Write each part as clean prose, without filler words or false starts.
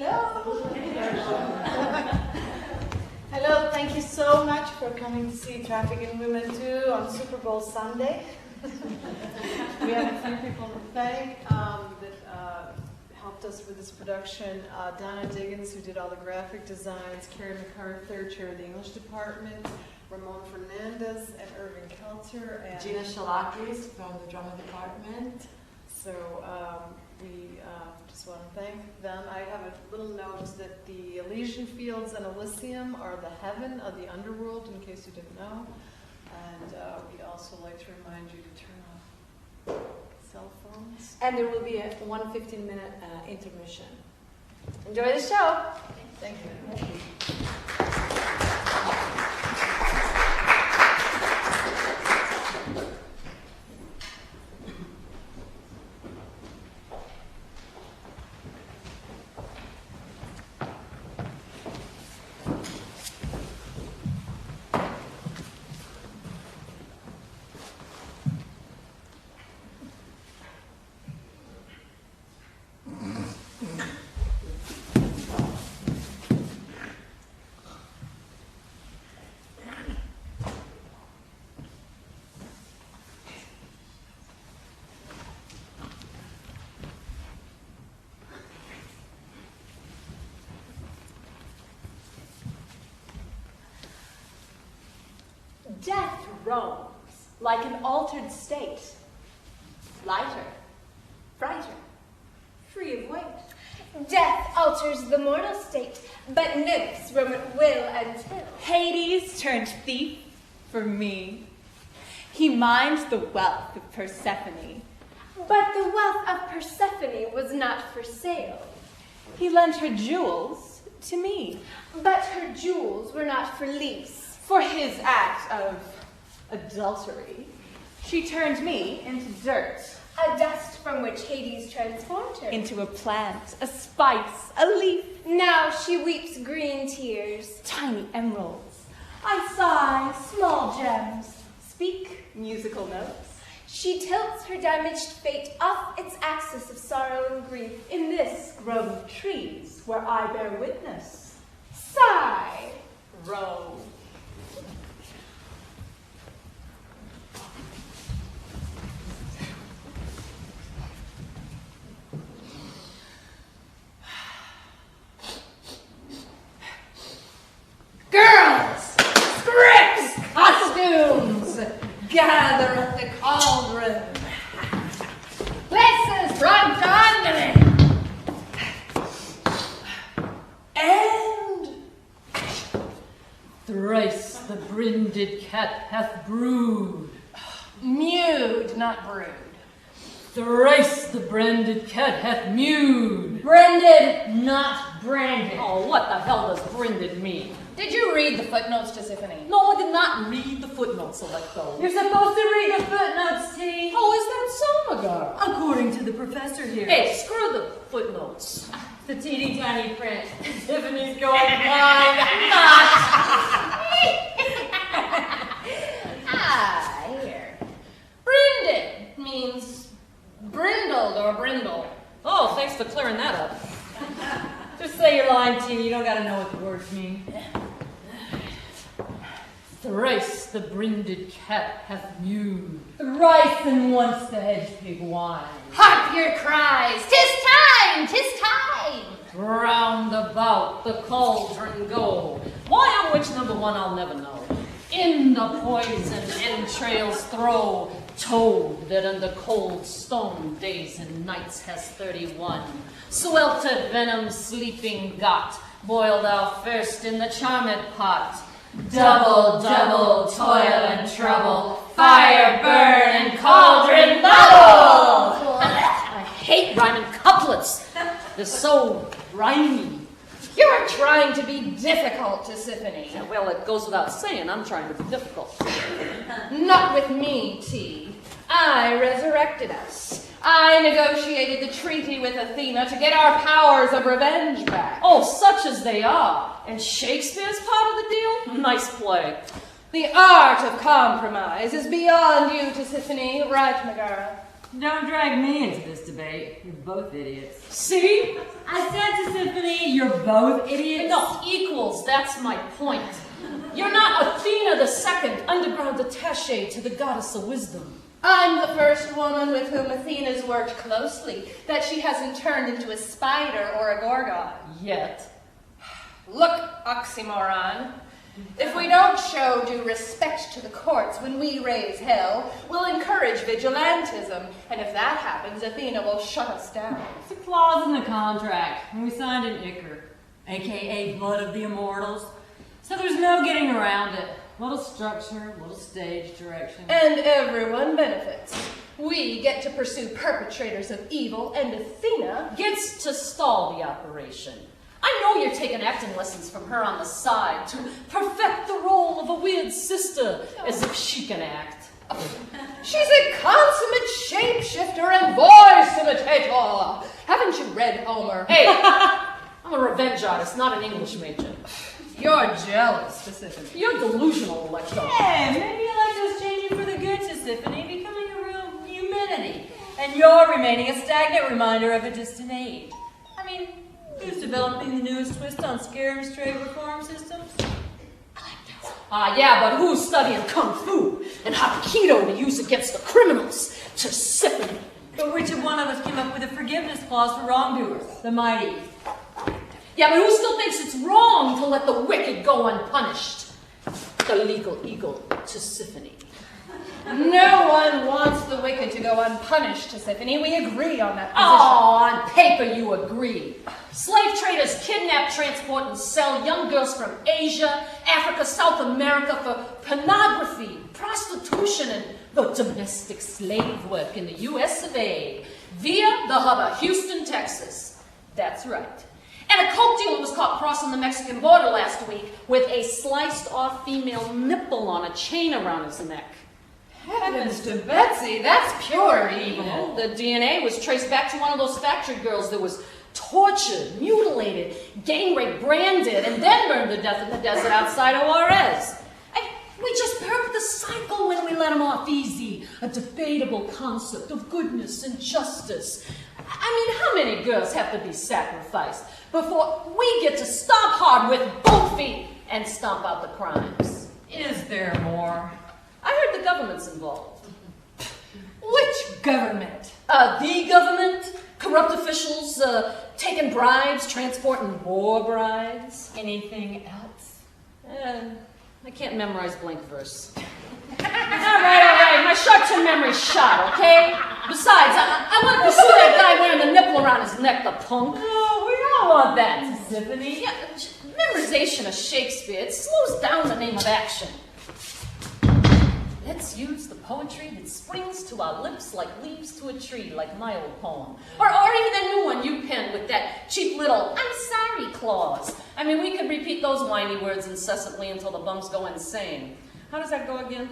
Hello. Hello, thank you so much for coming to see Traffic in Women 2 on Super Bowl Sunday. We have a few people to thank that helped us with this production. Donna Diggins, who did all the graphic designs, Carrie MacArthur, chair of the English department, Ramon Fernandez, and Irving Kelter, and Gina Shalakis from the drama department. So we just want to thank them. I have a little note that the Elysian Fields and Elysium are the heaven of the underworld, in case you didn't know. And we'd also like to remind you to turn off cell phones. And there will be a 15-minute intermission. Enjoy the show. Thank you. Death roams like an altered state, lighter, brighter, free of weight. Death alters the mortal state, but nymphs roam at will until Hades turned thief for me. He mined the wealth of Persephone. But the wealth of Persephone was not for sale. He lent her jewels to me. But her jewels were not for lease. For his act of adultery, she turned me into dirt. A dust from which Hades transformed her. Into a plant, a spice, a leaf. Now she weeps green tears. Tiny emeralds. I sigh small gems. Speak musical notes. She tilts her damaged fate off its axis of sorrow and grief. In this grove of trees where I bear witness. Sigh. Row. Girls, scripts, costumes, gather at the cauldron. Places front on and thrice the brinded cat hath brewed. Mewed, not brewed. Thrice the branded cat hath mewed. Branded, not branded. Oh, what the hell does branded mean? Did you read the footnotes to Symphony? No, I did not read the footnotes, Selecto. You're supposed to read the footnotes, T. Oh, is that so, Magar? According to the professor here. Hey, screw the footnotes. The teeny tiny print. Tiffany's going blind. Not. Here. Brinded means brindled or brindle. Oh, thanks for clearing that up. Just say your line, T. You don't gotta know what the words mean. Thrice the brinded cat hath mewed. Thrice and once the hedge pig whined. Harp your cries. 'Tis time, 'tis time. Round about the cauldron go. Why I'm which number one I'll never know. In the poison entrails throw. Toad that under cold stone days and nights has 31. Sweltered venom sleeping got. Boil thou first in the charmed pot. Double, double, toil and trouble. Fire burn and cauldron bubble. I hate rhyming couplets. They're so rhymey. You are trying to be difficult to Symphony. Yeah, well, it goes without saying, I'm trying to be difficult. Not with me, T. I resurrected us. I negotiated the treaty with Athena to get our powers of revenge back. Oh, such as they are. And Shakespeare's part of the deal? Nice play. The art of compromise is beyond you to Symphony, right, Megara? Don't drag me into this debate. You're both idiots. See? I said to Tisiphone, you're both idiots. No, equals, that's my point. You're not Athena the second, underground attaché to the goddess of wisdom. I'm the first woman with whom Athena's worked closely, that she hasn't turned into a spider or a gorgon. Yet. Look, oxymoron. If we don't show due respect to the courts when we raise hell, we'll encourage vigilantism, and if that happens, Athena will shut us down. It's a clause in the contract, and we signed an Ichor, aka Blood of the Immortals. So there's no getting around it. Little structure, little stage direction. And everyone benefits. We get to pursue perpetrators of evil, and Athena Gets to stall the operation. I know you're taking acting lessons from her on the side to perfect the role of a weird sister, as if she can act. She's a consummate shapeshifter and voice imitator. Haven't you read Homer? Hey, I'm a revenge artist, not an English major. You're jealous, specifically. You're delusional, Electro. Hey, maybe Electro's changing for the good, Tisiphone, becoming a real humanity. And you're remaining a stagnant reminder of a distant age. I mean, who's developing the newest twist on scare and stray reform systems? Yeah, but who's studying Kung Fu and Hapkido to use against the criminals? Tisiphone. But which of one of us came up with a forgiveness clause for wrongdoers? The mighty. Yeah, but who still thinks it's wrong to let the wicked go unpunished? The legal eagle, Tisiphone. No one wants the wicked to go unpunished, Tisiphone. We agree on that position. Oh, on paper you agree. Slave traders kidnap, transport, and sell young girls from Asia, Africa, South America for pornography, prostitution, and the domestic slave work in the US of A. via the hub of Houston, Texas. That's right. And a coke dealer was caught crossing the Mexican border last week with a sliced-off female nipple on a chain around his neck. Heavens to Betsy, that's pure evil. The DNA was traced back to one of those factory girls that was tortured, mutilated, gang raped, branded, and then burned to death in the desert outside of Juarez. And we just broke the cycle when we let him off easy. A debatable concept of goodness and justice. I mean, how many girls have to be sacrificed before we get to stomp hard with both feet and stomp out the crimes? Is there more? I heard the government's involved. Which government? The government, corrupt officials, taking bribes, transporting war brides. Anything else? I can't memorize blank verse. All right, my short-term memory's shot, okay? Besides, I want to pursue that guy wearing the nipple around his neck, the punk. Oh, we all want that, Tisiphone. Yeah, memorization of Shakespeare, it slows down the name of action. Let's use the poetry that springs to our lips like leaves to a tree, like my old poem. Or even the new one you penned with that cheap little "I'm sorry" clause. I mean, we could repeat those whiny words incessantly until the bums go insane. How does that go again?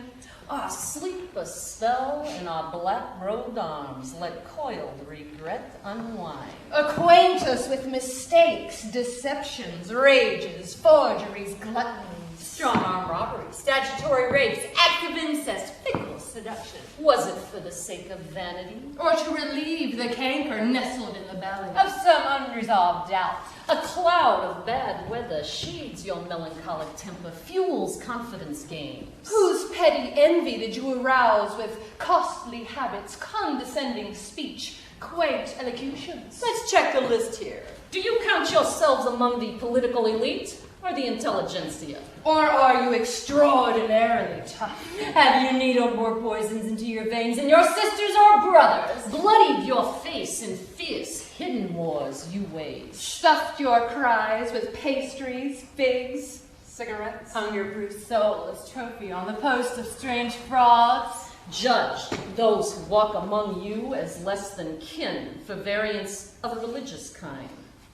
Sleep a spell in our black-robed arms, let coiled regret unwind. Acquaint us with mistakes, deceptions, rages, forgeries, gluttonies. Strong-arm robbery, statutory rapes, acts of incest, fickle seduction. Was it for the sake of vanity? Or to relieve the canker nestled in the belly Of some unresolved doubt. A cloud of bad weather shades your melancholic temper, fuels confidence games. Whose petty envy did you arouse with costly habits, condescending speech, quaint elocutions? Let's check the list here. Do you count yourselves among the political elite or the intelligentsia? Or are you extraordinarily tough? Have you needled more poisons into your veins than your sisters or brothers? Bloodied your face in fierce hidden wars you waged. Stuffed your cries with pastries, figs, cigarettes? Hung your bruised soul as trophy on the post of strange frauds? Judged those who walk among you as less than kin for variance of a religious kind.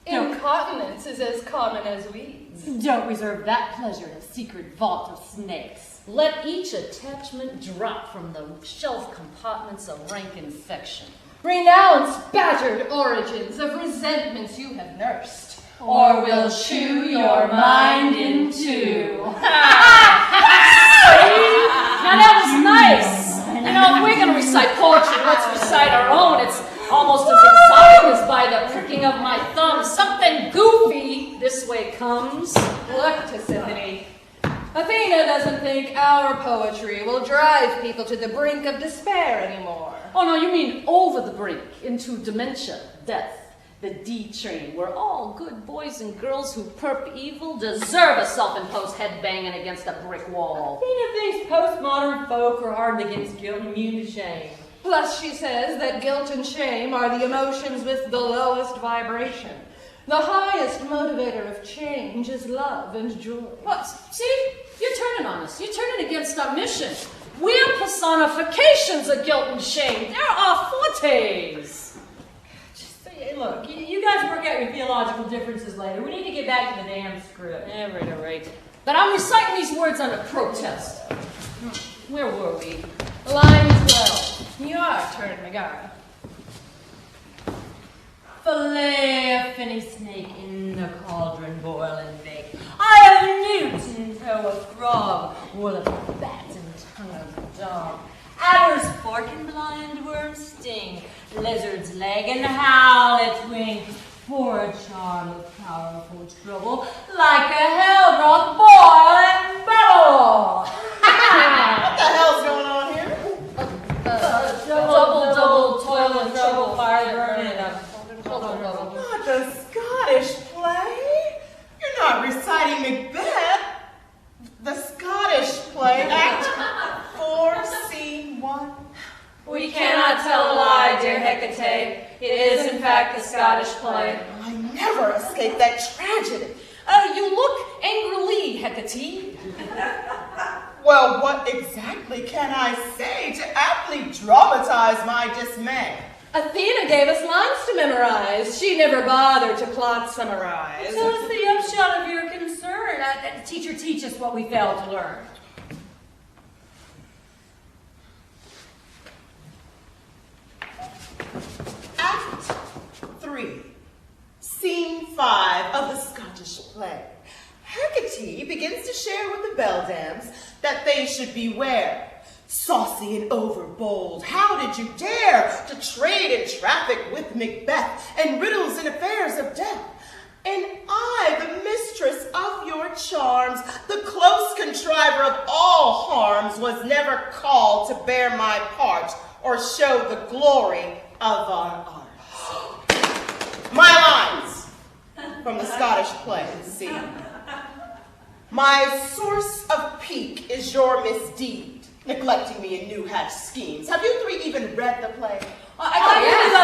Incontinence is as common as weeds. Don't reserve that pleasure in a secret vault of snakes. Let each attachment drop from the shelf compartments of rank infection. Renounce battered origins of resentments you have nursed, or we'll chew your mind in two. Now that was nice. You know, if we're going to recite poetry, let's recite our own. It's almost as exciting as by the pricking of my thumb. Something goofy this way comes. Look, Tisiphone. Athena doesn't think our poetry will drive people to the brink of despair anymore. Oh no, you mean over the brink, into dementia, death, the D train, where all good boys and girls who perp evil deserve a self-imposed head banging against a brick wall. Athena thinks postmodern folk are hardened against guilt and immune to shame. Plus, she says that guilt and shame are the emotions with the lowest vibration. The highest motivator of change is love and joy. What? See? You're turning on us. You're turning against our mission. We're personifications of guilt and shame. They're our fortes. Hey, look, you guys work out your theological differences later. We need to get back to the damn script. All right. But I'm reciting these words under protest. Where were we? Line 12. Your turn, Megara. Fillet a finny snake in the cauldron, boil and bake. I have newt in tow a frog, wool of bat and tongue of dog. Adder's fork and blind worm's sting, lizard's leg and howlet's wing. For a charm of powerful trouble, like a hell broth, boil and bubble. What the hell's going on here? Double, toil and trouble, fire burning up. Not the Scottish play. You're not reciting Macbeth. The Scottish play, Act 4, Scene 1. We cannot tell a lie, dear Hecate. It is, in fact, the Scottish play. I never escaped that tragedy. You look angrily, Hecate. Well, what exactly can I say to aptly dramatize my dismay? Athena gave us lines to memorize. She never bothered to plot summarize. Tell us the upshot of your concern. Teacher, teach us what we failed to learn. Act 3, Scene 5 of the Scottish play. Hecate begins to share with the beldams that they should beware. Saucy and overbold, how did you dare to trade and traffic with Macbeth and riddles and affairs of death? And I, the mistress of your charms, the close contriver of all harms, was never called to bear my part or show the glory of our arts. My lines from the Scottish play, see. My source of pique is your misdeed, neglecting me in new-hatched schemes. Have you three even read the play? I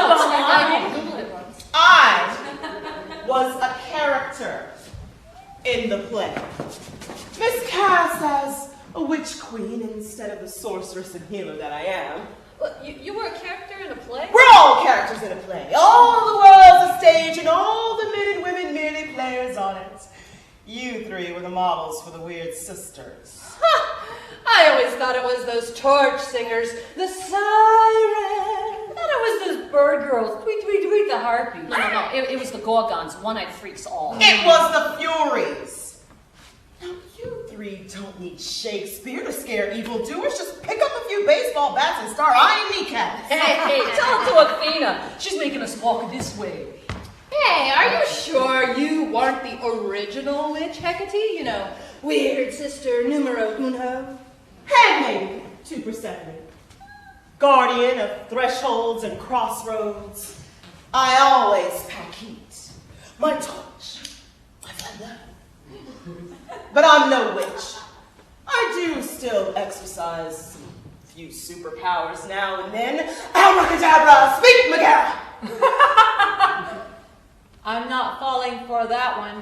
was a character in the play. Miscast as a witch queen instead of the sorceress and healer that I am. Well, you were a character in a play? We're all characters in a play. All the world's a stage and all the men and women merely players on it. You three were the models for the weird sisters. I always thought it was those torch singers, the sirens. I thought it was those bird girls. Tweet, tweet, tweet, the harpies. No. It was the Gorgons, one-eyed freaks all. It was the Furies. Now, you three don't need Shakespeare to scare evildoers. Just pick up a few baseball bats and start eyeing kneecaps. Hey, tell it to Athena. She's making us walk this way. Hey, are you sure you weren't the original witch, Hecate? You know, weird sister numero uno? Handmaiden to Persephone. Guardian of thresholds and crossroads. I always pack heat. My torch, my flambeau. But I'm no witch. I do still exercise a few superpowers now and then. Abracadabra, speak, Megara! I'm not falling for that one.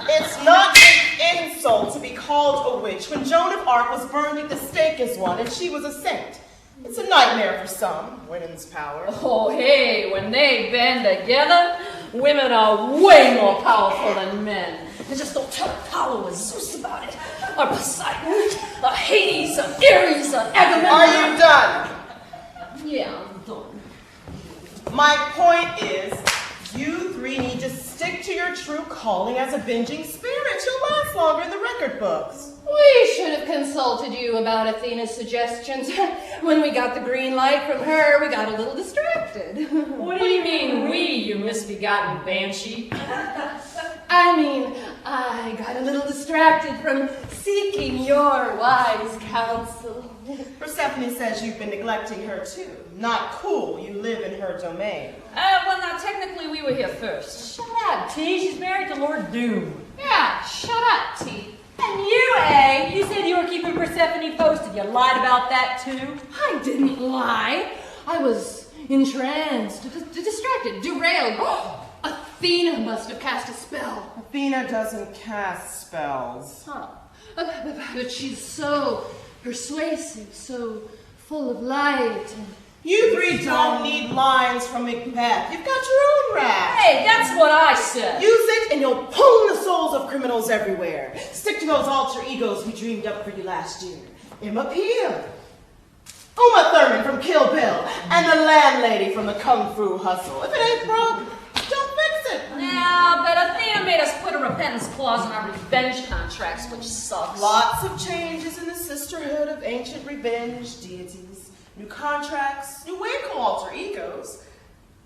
It's not an insult to be called a witch when Joan of Arc was burned at the stake as one and she was a saint. It's a nightmare for some, women's power. Oh, hey, when they band together, women are way more powerful than men. And just don't tell Apollo or Zeus about it, or Poseidon, or Hades, or Ares, or Agamemnon. Are you done? Yeah, I'm done. My point is, you three need to stick to your true calling as avenging spirits. You'll last longer in the record books. We should have consulted you about Athena's suggestions. When we got the green light from her, we got a little distracted. distracted. What do you mean, we, you misbegotten banshee? I mean, I got a little distracted from seeking your wise counsel. Persephone says you've been neglecting her too. Not cool, you live in her domain. Well, now, technically, we were here first. Shut up, T. She's married to Lord Doom. Yeah, shut up, T. And you, A, you said you were keeping Persephone posted. You lied about that, too? I didn't lie. I was entranced, distracted, derailed. Athena must have cast a spell. Athena doesn't cast spells. Huh. But she's so persuasive, so full of light. You three don't need lines from Macbeth. You've got your own rap. Hey, that's what I said. Use it and you'll pull the souls of criminals everywhere. Stick to those alter egos we dreamed up for you last year. Emma Peel, Uma Thurman from Kill Bill, and the landlady from the Kung Fu Hustle. If it ain't broke, don't fix it. Now, but Athena made us put a repentance clause in our revenge contracts, which sucks. Lots of changes in the sisterhood of ancient revenge deities. New contracts, new way to call alter egos.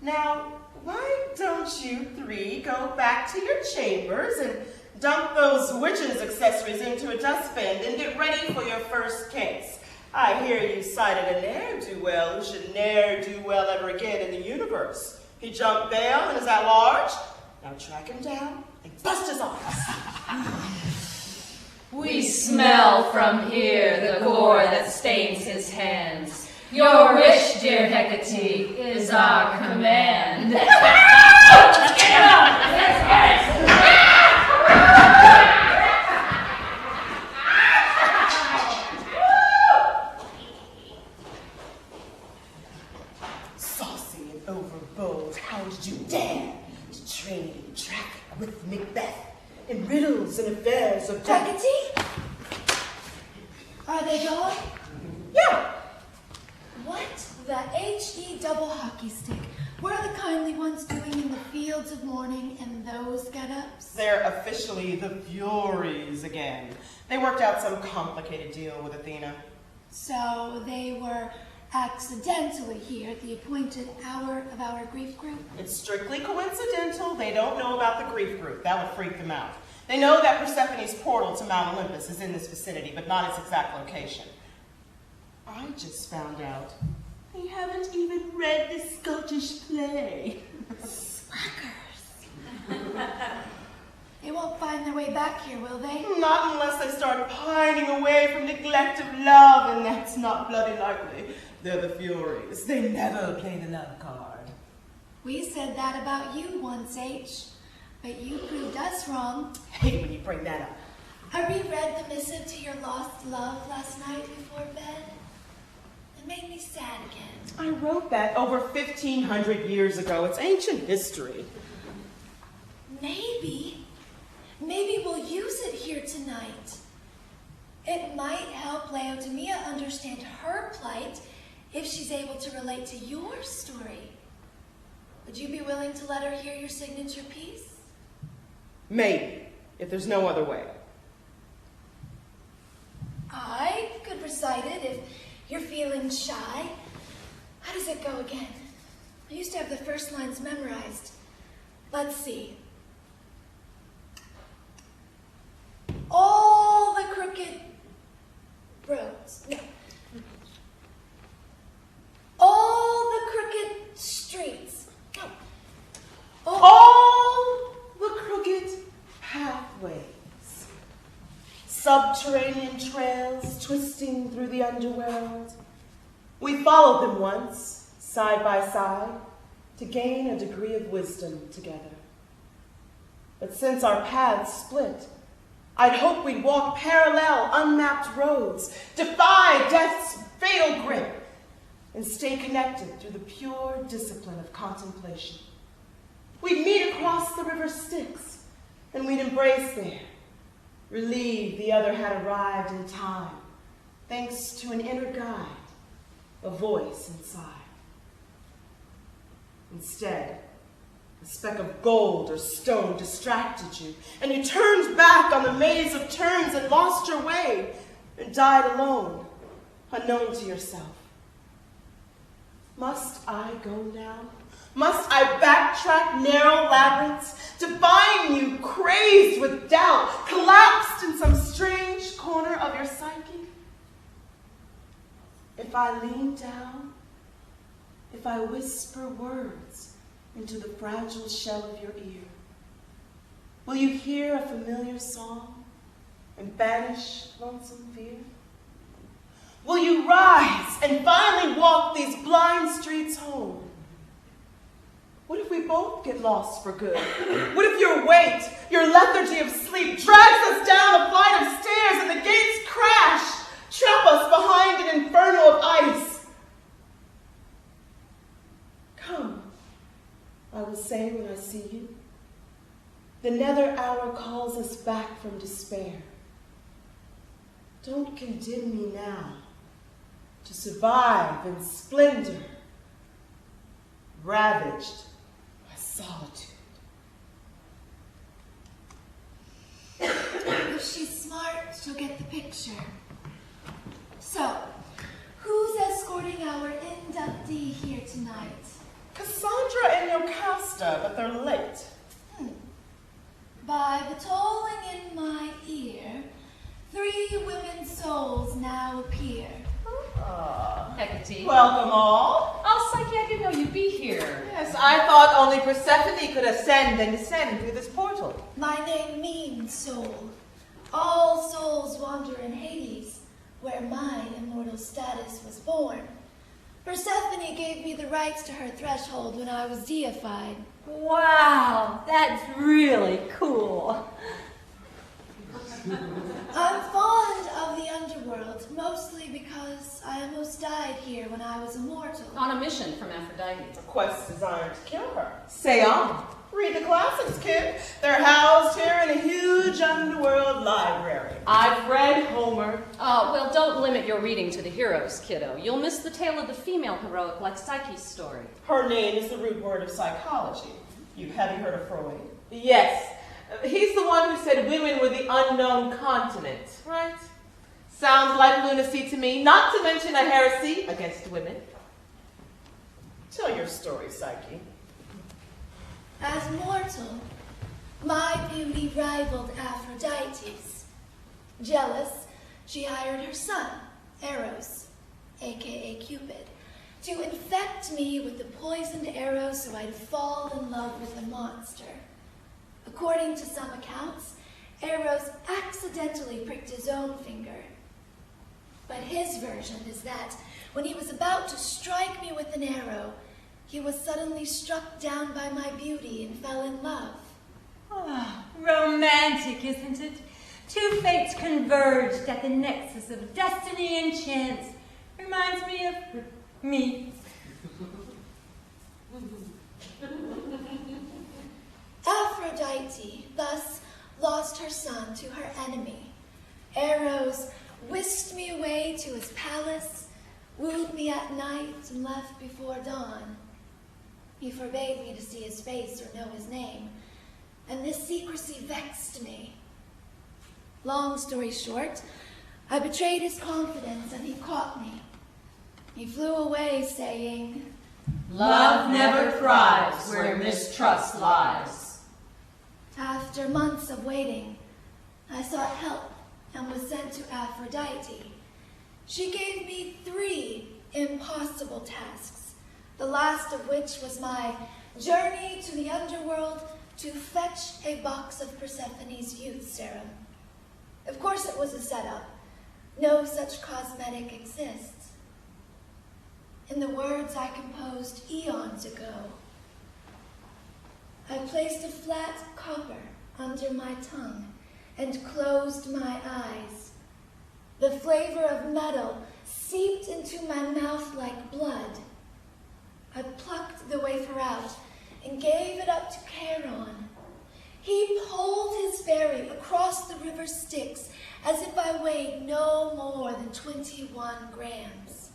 Now, why don't you three go back to your chambers and dump those witches' accessories into a dustbin and get ready for your first case? I hear you cited a ne'er-do-well who should ne'er do well ever again in the universe. He jumped bail and is at large. Now track him down and bust his ass. We smell from here the gore that stains his hands. Your wish, dear Hecate, is our command. Saucy and overbold, how did you dare to trade in traffic with Macbeth in riddles and affairs of Hecate? Are they going? Yeah. What the H-E double hockey stick? What are the kindly ones doing in the fields of mourning and those get-ups? They're officially the Furies again. They worked out some complicated deal with Athena. So they were accidentally here at the appointed hour of our grief group? It's strictly coincidental. They don't know about the grief group. That would freak them out. They know that Persephone's portal to Mount Olympus is in this vicinity, but not its exact location. I just found out they haven't even read the Scottish play. Slackers. They won't find their way back here, will they? Not unless they start pining away from neglect of love, and that's not bloody likely. They're the Furies. They never play the love card. We said that about you once, H, but you proved us wrong. I hate when you bring that up. I reread the missive to your lost love last night before bed. It made me sad again. I wrote that over 1,500 years ago. It's ancient history. Maybe we'll use it here tonight. It might help Laodamia understand her plight if she's able to relate to your story. Would you be willing to let her hear your signature piece? Maybe, if there's no other way. I could recite it if you're feeling shy. How does it go again? I used to have the first lines memorized. Let's see. All the crooked roads. No. All the crooked streets. No. All the crooked pathways. Subterranean trails twisting through the underworld. We followed them once, side by side, to gain a degree of wisdom together. But since our paths split, I'd hoped we'd walk parallel, unmapped roads, defy death's fatal grip, and stay connected through the pure discipline of contemplation. We'd meet across the river Styx, and we'd embrace there, relieved the other had arrived in time, thanks to an inner guide, a voice inside. Instead, a speck of gold or stone distracted you, and you turned back on the maze of turns and lost your way, and died alone, unknown to yourself. Must I go now? Must I backtrack narrow labyrinths to find you crazed with doubt, collapsed in some strange corner of your psyche? If I lean down, if I whisper words into the fragile shell of your ear, will you hear a familiar song and banish lonesome fear? Will you rise and finally walk these blind streets home? What if we both get lost for good? What if your weight, your lethargy of sleep, drags us down a flight of stairs and the gates crash, trap us behind an inferno of ice? Come, I will say when I see you. The nether hour calls us back from despair. Don't condemn me now to survive in splendor, ravaged by solitude. If she's smart, she'll get the picture. So, who's escorting our inductee here tonight? Cassandra and Yocasta, but they're late. By the tolling in my ear, 3 women's souls now appear. Hecate. Welcome all. Oh, Psyche, I didn't know you'd be here. Yes, I thought only Persephone could ascend and descend through this portal. My name means soul. All souls wander in Hades, where my immortal status was born. Persephone gave me the rights to her threshold when I was deified. Wow, that's really cool. I'm fond of the underworld, mostly because I almost died here when I was immortal. On a mission from Aphrodite. A quest designed to kill her. Say on. Read the classics, kid. They're housed here in a huge underworld library. I've read Homer. Well, don't limit your reading to the heroes, kiddo. You'll miss the tale of the female heroic like Psyche's story. Her name is the root word of psychology. Have you heard of Freud? Yes. He's the one who said women were the unknown continent, right? Sounds like lunacy to me, not to mention a heresy against women. Tell your story, Psyche. As mortal, my beauty rivaled Aphrodite's. Jealous, she hired her son, Eros, aka Cupid, to infect me with the poisoned arrow so I'd fall in love with a monster. According to some accounts, Eros accidentally pricked his own finger. But his version is that when he was about to strike me with an arrow, he was suddenly struck down by my beauty and fell in love. Ah, romantic, isn't it? 2 fates converged at the nexus of destiny and chance. Reminds me of me. Aphrodite thus lost her son to her enemy. Eros whisked me away to his palace, wooed me at night, and left before dawn. He forbade me to see his face or know his name, and this secrecy vexed me. Long story short, I betrayed his confidence and he caught me. He flew away saying, Love never thrives where mistrust lies. After months of waiting, I sought help and was sent to Aphrodite. She gave me 3 impossible tasks, the last of which was my journey to the underworld to fetch a box of Persephone's youth serum. Of course it was a setup. No such cosmetic exists. In the words I composed eons ago, I placed a flat copper under my tongue and closed my eyes. The flavor of metal seeped into my mouth like blood. I plucked the wafer out and gave it up to Charon. He pulled his ferry across the river Styx as if I weighed no more than 21 grams.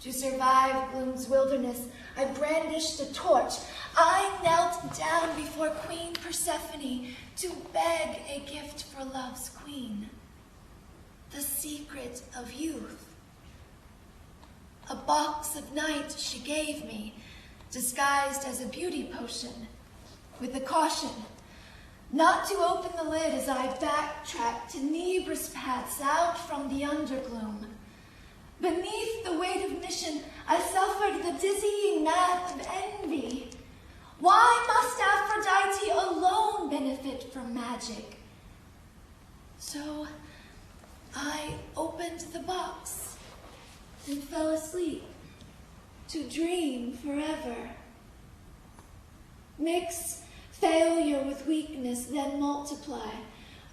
To survive Gloom's wilderness, I brandished a torch. I knelt down before Queen Persephone to beg a gift for love's queen, the secret of youth. a box of night she gave me, disguised as a beauty potion, with the caution not to open the lid as I backtracked tenebrous paths out from the undergloom. Beneath the weight of mission, I suffered the dizzying math of envy. Why must Aphrodite alone benefit from magic? So I opened the box and fell asleep to dream forever. Mix failure with weakness, then multiply.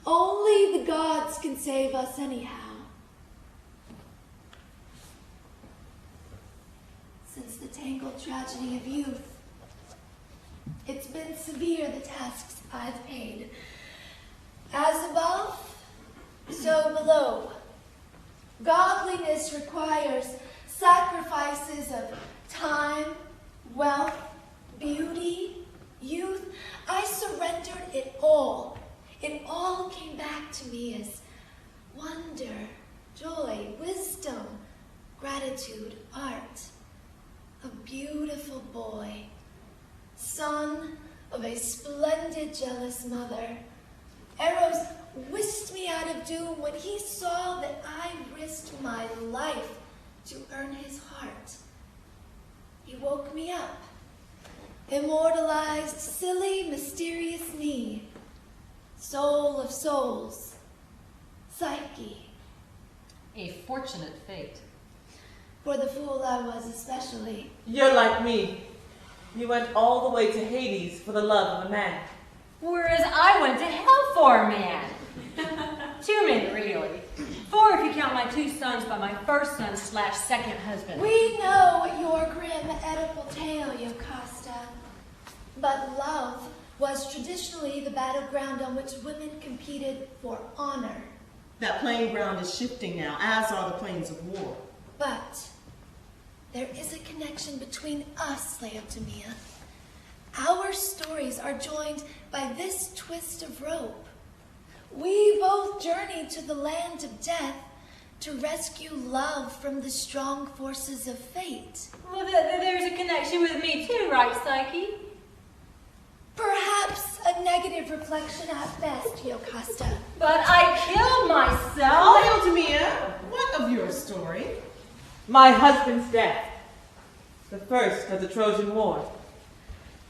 Only the gods can save us anyhow. Since the tangled tragedy of youth, it's been severe the tasks I've paid. As above, so below. Godliness requires sacrifices of time, wealth, beauty, youth. I surrendered it all. It all came back to me as wonder, joy, wisdom, gratitude, art. A beautiful boy, son of a splendid, jealous mother. Eros whisked me out of doom when he saw that I risked my life to earn his heart. He woke me up, immortalized silly, mysterious me, soul of souls, Psyche. A fortunate fate. For the fool I was especially. You're like me. You went all the way to Hades for the love of a man. Whereas I went to hell for a man. 2 men, really. 4 if you count my 2 sons by my first son / second husband. We know your grim Oedipal tale, Yocasta. But love was traditionally the battleground on which women competed for honor. That playing ground is shifting now, as are the plains of war. But there is a connection between us, Laotomia. Our stories are joined by this twist of rope. We both journeyed to the land of death to rescue love from the strong forces of fate. Well, there's a connection with me too, right, Psyche? Perhaps a negative reflection at best, Yocasta. But I killed myself. Laotomia, what of your story? My husband's death, the first of the Trojan War,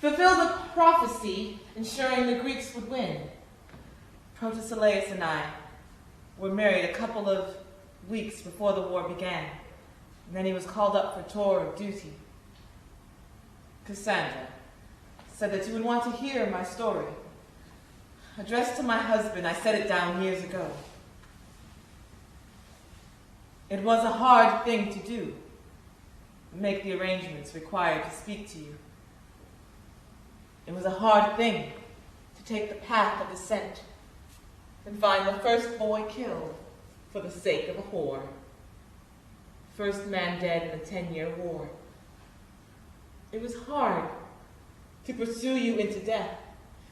fulfilled the prophecy ensuring the Greeks would win. Protesilaus and I were married a couple of weeks before the war began, and then he was called up for tour of duty. Cassandra said that you would want to hear my story. Addressed to my husband, I set it down years ago. It was a hard thing to do, make the arrangements required to speak to you. It was a hard thing to take the path of descent and find the first boy killed for the sake of a whore. First man dead in a 10-year war. It was hard to pursue you into death,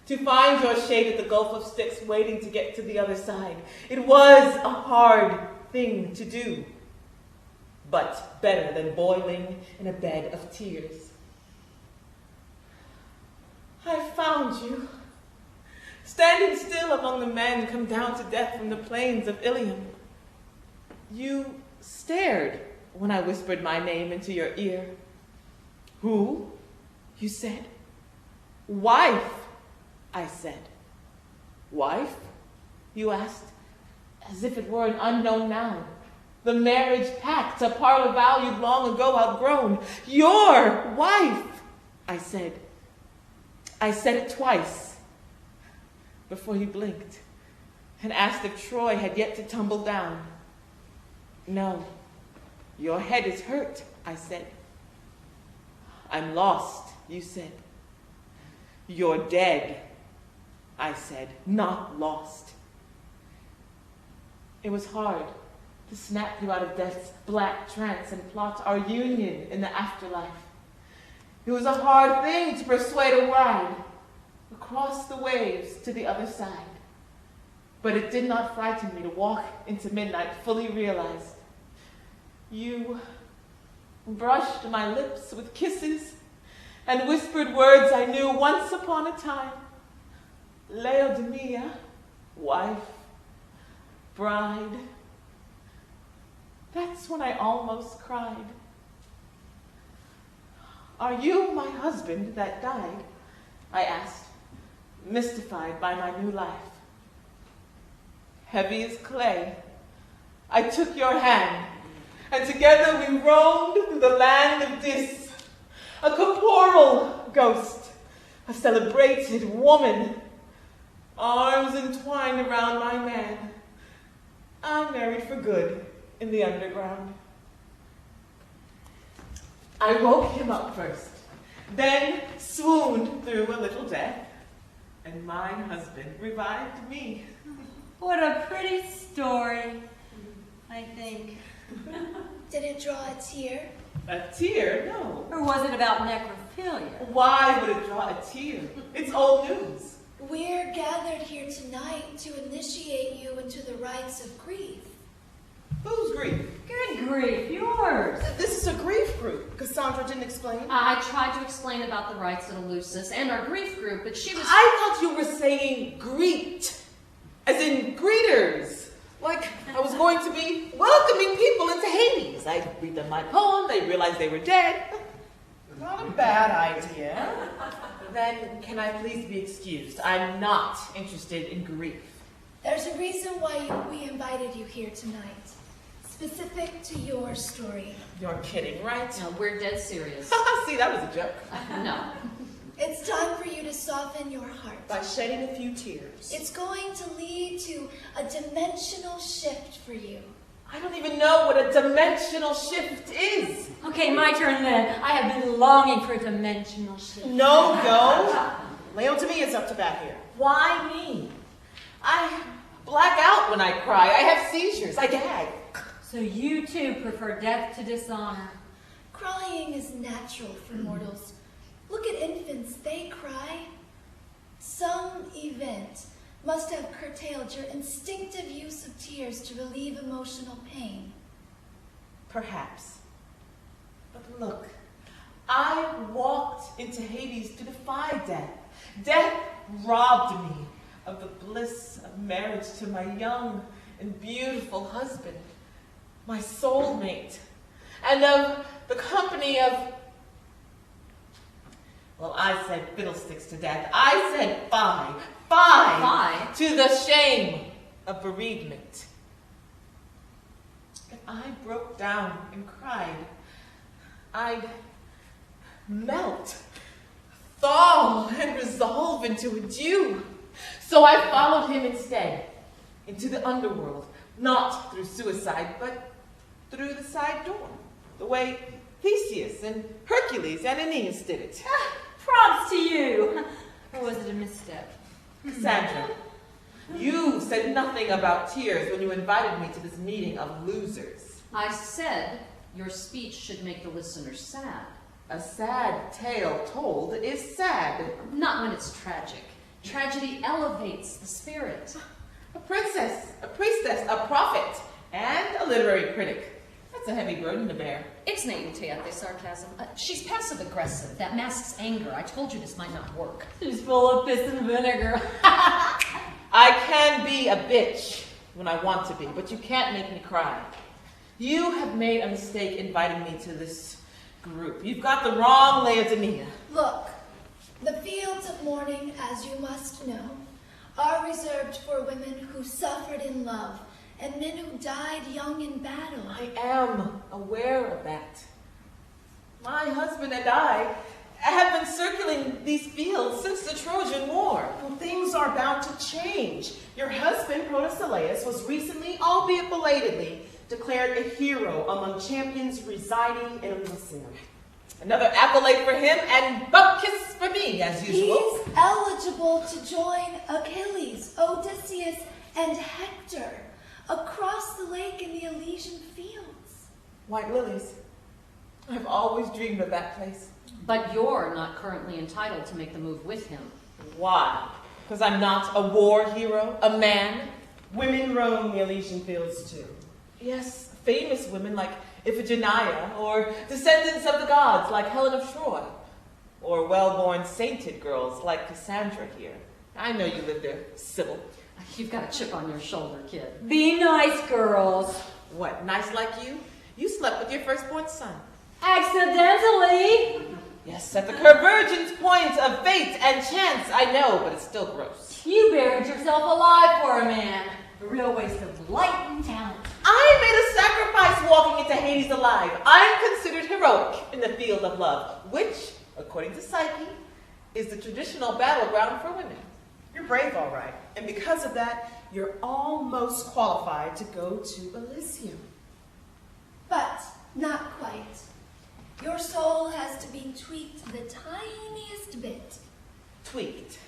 to find your shade at the Gulf of Styx waiting to get to the other side. It was a hard thing to do, but better than boiling in a bed of tears. I found you, standing still among the men come down to death from the plains of Ilium. You stared when I whispered my name into your ear. Who? You said. Wife, I said. Wife? You asked, as if it were an unknown noun. The marriage pact, a parlor vow you'd long ago outgrown. Your wife, I said. I said it twice before you blinked and asked if Troy had yet to tumble down. No, your head is hurt, I said. I'm lost, you said. You're dead, I said, not lost. It was hard to snap you out of death's black trance and plot our union in the afterlife. It was a hard thing to persuade a ride across the waves to the other side. But it did not frighten me to walk into midnight fully realized. You brushed my lips with kisses, and whispered words I knew once upon a time. Laodamia, wife, bride. That's when I almost cried. Are you my husband that died? I asked, mystified by my new life. Heavy as clay, I took your hand, and together we roamed through the land of Dis, a corporal ghost, a celebrated woman, arms entwined around my man. I married for good in the underground. I woke him up first, then swooned through a little death, and my husband revived me. What a pretty story, I think. Did it draw a tear? A tear? No. Or was it about necrophilia? Why would it draw a tear? It's old news. We're gathered here tonight to initiate you into the rites of grief. Whose grief? Good grief, yours. This is a grief group. Cassandra didn't explain. I tried to explain about the rites at Eleusis and our grief group, but she was... I thought you were saying greet, as in greeters. Like I was going to be welcoming people into Hades. I'd read them my poem, they'd realize they were dead. Not a bad idea. Then can I please be excused? I'm not interested in grief. There's a reason why we invited you here tonight, specific to your story. You're kidding, right? No, we're dead serious. See, that was a joke. No. It's time for you to soften your heart. By shedding a few tears. It's going to lead to a dimensional shift for you. I don't even know what a dimensional shift is. Okay, my turn then. I have been longing for a dimensional shift. No, go. Laodamia's up to bat here. Why me? I black out when I cry. I have seizures. I gag. So you too prefer death to dishonor. Crying is natural for mortals. Look at infants, they cry. Some event must have curtailed your instinctive use of tears to relieve emotional pain. Perhaps. But look, I walked into Hades to defy death. Death robbed me of the bliss of marriage to my young and beautiful husband, my soulmate, and of the company of... Well, I said fiddlesticks to death. I said fie to the shame of bereavement. If I broke down and cried, I'd melt, thaw, and resolve into a dew. So I followed him instead into the underworld, not through suicide, but through the side door, the way Theseus and Hercules and Aeneas did it. Props to you. Or was it a misstep? Cassandra, you said nothing about tears when you invited me to this meeting of losers. I said your speech should make the listener sad. A sad tale told is sad. Not when it's tragic. Tragedy elevates the spirit. A princess, a priestess, a prophet, and a literary critic. That's a heavy burden to bear. It's naivete, sarcasm. She's passive-aggressive. That masks anger. I told you this might not work. She's full of piss and vinegar. I can be a bitch when I want to be, but you can't make me cry. You have made a mistake inviting me to this group. You've got the wrong Laodamia. Look, the fields of mourning, as you must know, are reserved for women who suffered in love and men who died young in battle. I am aware of that. My husband and I have been circling these fields since the Trojan War. Well, things are about to change. Your husband, Protesilaus, was recently, albeit belatedly, declared a hero among champions residing in Elysium. Another accolade for him and butt kiss for me, as usual. He's eligible to join Achilles, Odysseus, and Hector across the lake in the Elysian fields. White lilies. I've always dreamed of that place. But you're not currently entitled to make the move with him. Why? Because I'm not a war hero, a man? Women roam the Elysian fields too. Yes, famous women like Iphigenia, or descendants of the gods like Helen of Troy, or well-born sainted girls like Cassandra here. I know you live there, Sybil. You've got a chip on your shoulder, kid. Be nice, girls. What, nice like you? You slept with your firstborn son. Accidentally. Yes, at the convergence point of fate and chance, I know, but it's still gross. You buried yourself alive for a man. A real waste of light and talent. I made a sacrifice walking into Hades alive. I'm considered heroic in the field of love, which, according to Psyche, is the traditional battleground for women. You're brave, all right. And because of that, you're almost qualified to go to Elysium. But not quite. Your soul has to be tweaked the tiniest bit. Tweaked.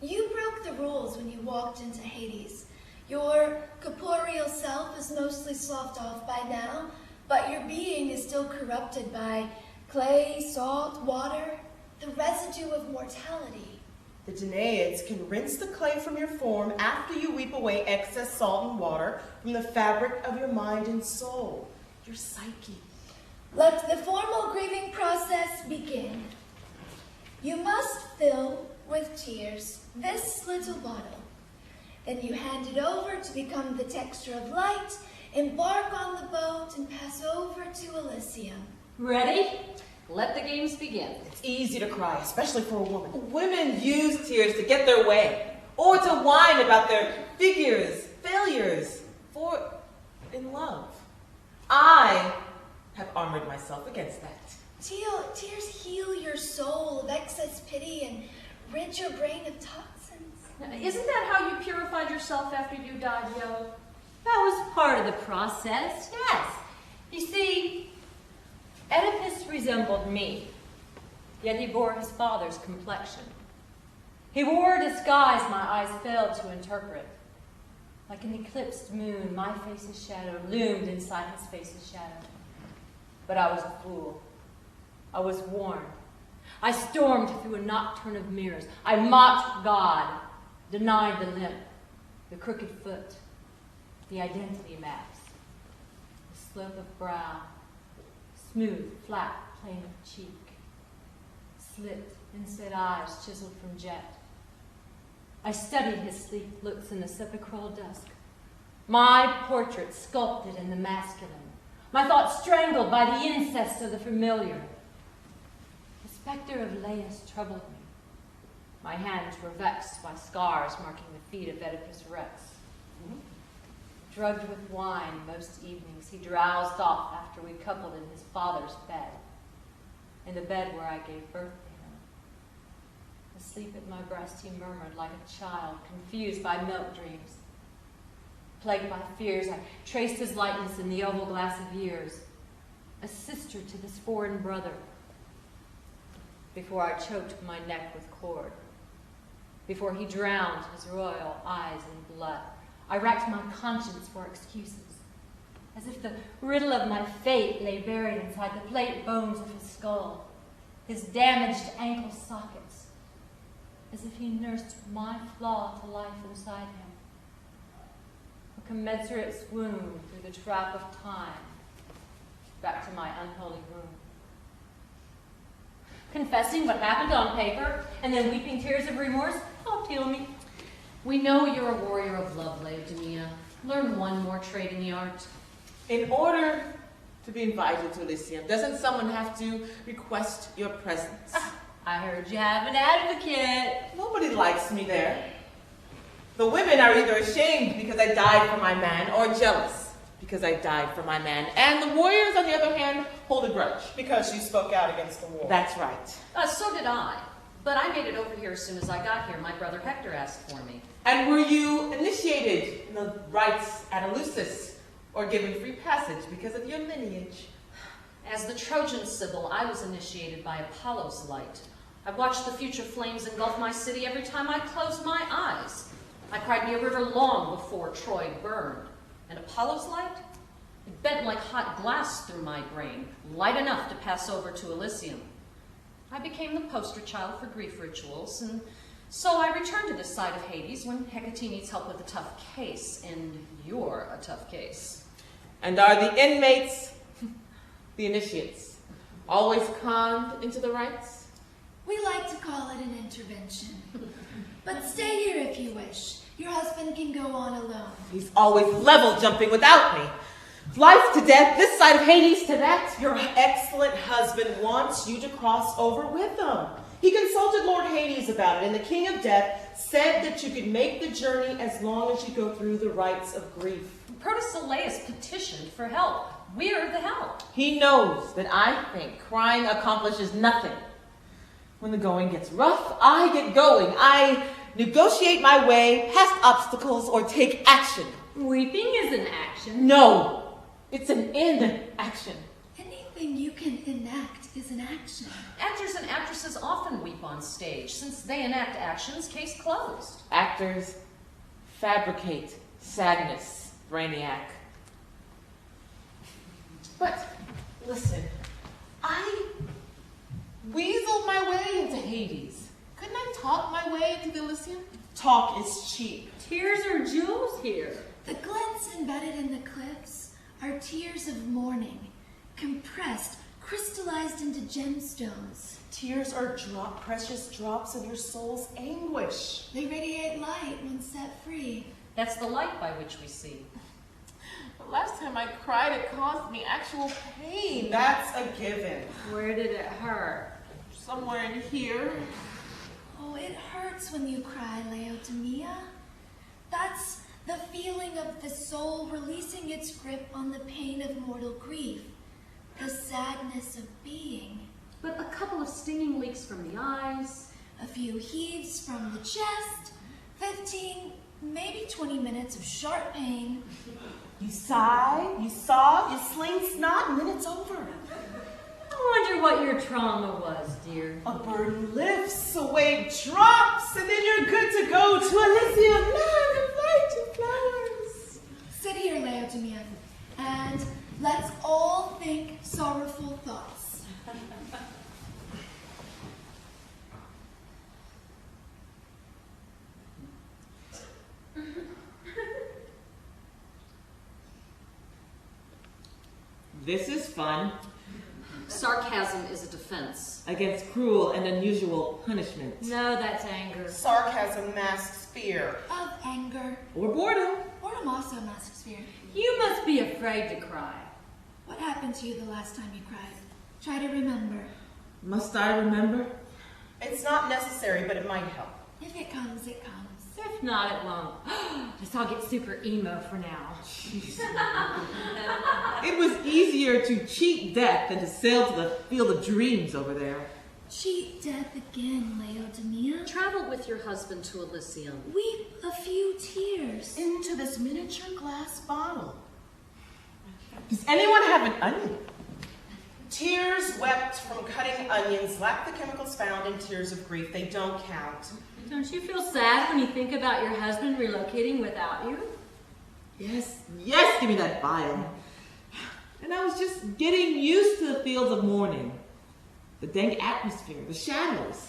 You broke the rules when you walked into Hades. Your corporeal self is mostly sloughed off by now, but your being is still corrupted by clay, salt, water, the residue of mortality. The Danaids can rinse the clay from your form after you weep away excess salt and water from the fabric of your mind and soul, your psyche. Let the formal grieving process begin. You must fill with tears this little bottle. Then you hand it over to become the texture of light, embark on the boat, and pass over to Elysium. Ready? Let the games begin. It's easy to cry, especially for a woman. Women use tears to get their way, or to whine about their figures, failures, for in love. I have armored myself against that. Tears heal your soul of excess pity and rid your brain of toxins. Now, isn't that how you purified yourself after you died, Yo? That was part of the process, yes. You see, Oedipus resembled me, yet he bore his father's complexion. He wore a disguise my eyes failed to interpret. Like an eclipsed moon, my face's shadow loomed inside his face's shadow. But I was a fool. I was warned. I stormed through a nocturne of mirrors. I mocked God, denied the limp, the crooked foot, the identity maps, the slope of brow, smooth, flat plane of cheek, slit, inset eyes chiseled from jet. I studied his sleek looks in the sepulchral dusk, my portrait sculpted in the masculine, my thoughts strangled by the incest of the familiar. The specter of Laius troubled me. My hands were vexed by scars marking the feet of Oedipus Rex. Drugged with wine most evenings, he drowsed off after we coupled in his father's bed, in the bed where I gave birth to him. Asleep at my breast, he murmured like a child, confused by milk dreams. Plagued by fears, I traced his likeness in the oval glass of years, a sister to this foreign brother, before I choked my neck with cord, before he drowned his royal eyes in blood. I racked my conscience for excuses, as if the riddle of my fate lay buried inside the plate bones of his skull, his damaged ankle sockets, as if he nursed my flaw to life inside him. A commensurate swoon through the trap of time, back to my unholy room. Confessing what happened on paper, and then weeping tears of remorse, helped heal me. We know you're a warrior of love, Livia. Learn one more trade in the art. In order to be invited to Elysium, doesn't someone have to request your presence? I heard you have an advocate. Nobody likes me there. The women are either ashamed because I died for my man, or jealous because I died for my man. And the warriors, on the other hand, hold a grudge. Because you spoke out against the war. That's right. So did I. But I made it over here as soon as I got here. My brother Hector asked for me. And were you initiated in the rites at Eleusis, or given free passage because of your lineage? As the Trojan Sibyl, I was initiated by Apollo's light. I watched the future flames engulf my city every time I closed my eyes. I cried me a river long before Troy burned. And Apollo's light? It bent like hot glass through my brain, light enough to pass over to Elysium. I became the poster child for grief rituals, and so I returned to this side of Hades when Hecate needs help with a tough case, and you're a tough case. And are the inmates The initiates, always conned into the rites? We like to call it an intervention. But stay here if you wish. Your husband can go on alone. He's always level jumping without me. Life to death, this side of Hades to that. Your excellent husband wants you to cross over with him. He consulted Lord Hades about it, and the King of Death said that you could make the journey as long as you go through the rites of grief. Protesilaus petitioned for help. We're the help. He knows that I think crying accomplishes nothing. When the going gets rough, I get going. I negotiate my way past obstacles or take action. Weeping is an action. No, it's an inaction. Anything you can enact is an action. Actors and actresses often weep on stage. Since they enact actions, case closed. Actors fabricate sadness, Brainiac. But listen, I weaseled my way into Hades. Couldn't I talk my way into the Elysium? Talk is cheap. Tears are jewels here. The glints embedded in the cliffs are tears of mourning, compressed, crystallized into gemstones. Tears are precious drops of your soul's anguish. They radiate light when set free. That's the light by which we see. The last time I cried, it caused me actual pain. That's a given. Where did it hurt? Somewhere in here. Oh, it hurts when you cry, Laodamia. That's the feeling of the soul releasing its grip on the pain of mortal grief, the sadness of being. But a couple of stinging leaks from the eyes, A few heaves from the chest, 15, maybe 20 minutes of sharp pain. You sigh, you sob, you sling snot, and then it's over. I wonder what your trauma was, dear. A burden lifts, a wave drops, and then you're good to go to Elysium, land of light and flowers. Sit here, Laodamia, and let's all think sorrowful thoughts. This is fun. sarcasm is a defense. Against cruel and unusual punishment. No, that's anger. Sarcasm masks fear. Of anger. Or boredom. Boredom also masks fear. You must be afraid to cry. What happened to you the last time you cried? Try to remember. Must I remember? It's not necessary, but it might help. If it comes, it comes. If not, it won't. Let's all get super emo for now. It was easier to cheat death than to sail to the field of dreams over there. Cheat death again, Laodamia. Travel with your husband to Elysium. Weep a few tears. Into this miniature glass bottle. Does anyone have an onion? Tears wept from cutting onions lack the chemicals found in tears of grief. They don't count. Don't you feel sad when you think about your husband relocating without you? Yes, yes, give me that vial. And I was just getting used to the fields of mourning. The dank atmosphere, the shadows.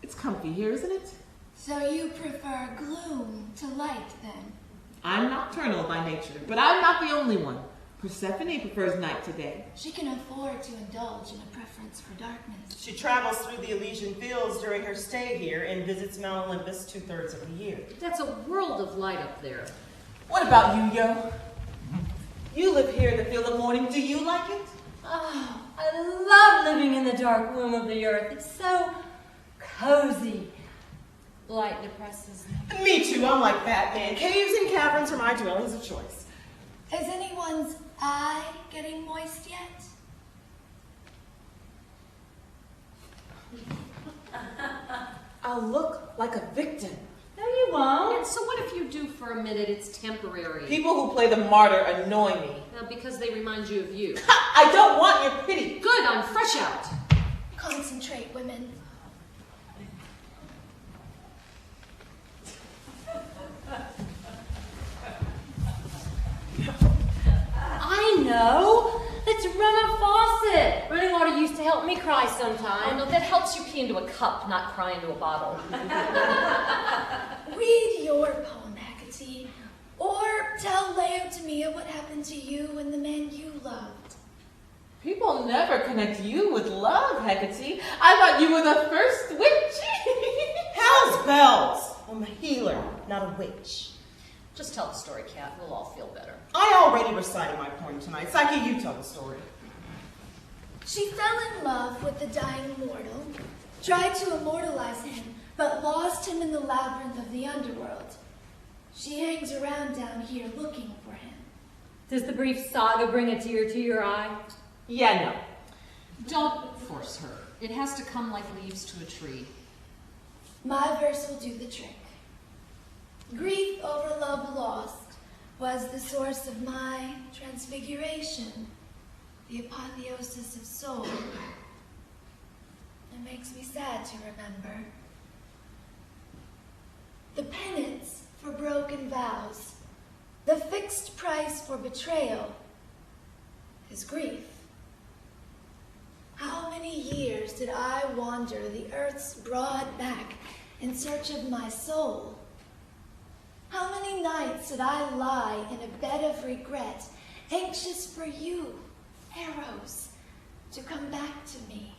It's comfy here, isn't it? So you prefer gloom to light, then? I'm nocturnal by nature, but I'm not the only one. Persephone prefers night to day. She can afford to indulge in a preference for darkness. She travels through the Elysian fields during her stay here and visits Mount Olympus 2/3 of the year. That's a world of light up there. What about you, Yo? You live here in the field of mourning. Do you like it? Oh, I love living in the dark womb of the earth. It's so cozy. Light depresses me. Me too, I'm like Batman. Caves and caverns are my dwellings of choice. Is anyone's eye getting moist yet? I'll look like a victim. No, you won't. And so what if you do for a minute? It's temporary. People who play the martyr annoy me. Because they remind you of you. I don't want your pity. Good, I'm fresh out. Concentrate, women. I know. Let's run a faucet. Running water used to help me cry Oh, sometimes. no, that helps you pee into a cup, not cry into a bottle. Read your poem, Hecate. Or tell Laodamia what happened to you and the man you loved. People will never connect you with love, Hecate. I thought you were the first witch. Hell's bells. I'm a healer, not a witch. Just tell the story, Kat. We'll all feel better. I already recited my poem tonight. Psyche, you tell the story. She fell in love with the dying mortal, tried to immortalize him, but lost him in the labyrinth of the underworld. She hangs around down here looking for him. Does the brief saga bring a tear to your eye? Yeah, no. Don't force her. It has to come like leaves to a tree. My verse will do the trick. Grief over love lost was the source of my transfiguration, the apotheosis of soul. It makes me sad to remember. The penance for broken vows, the fixed price for betrayal, is grief. How many years did I wander the earth's broad back in search of my soul? How many nights did I lie in a bed of regret, anxious for you, Eros, to come back to me?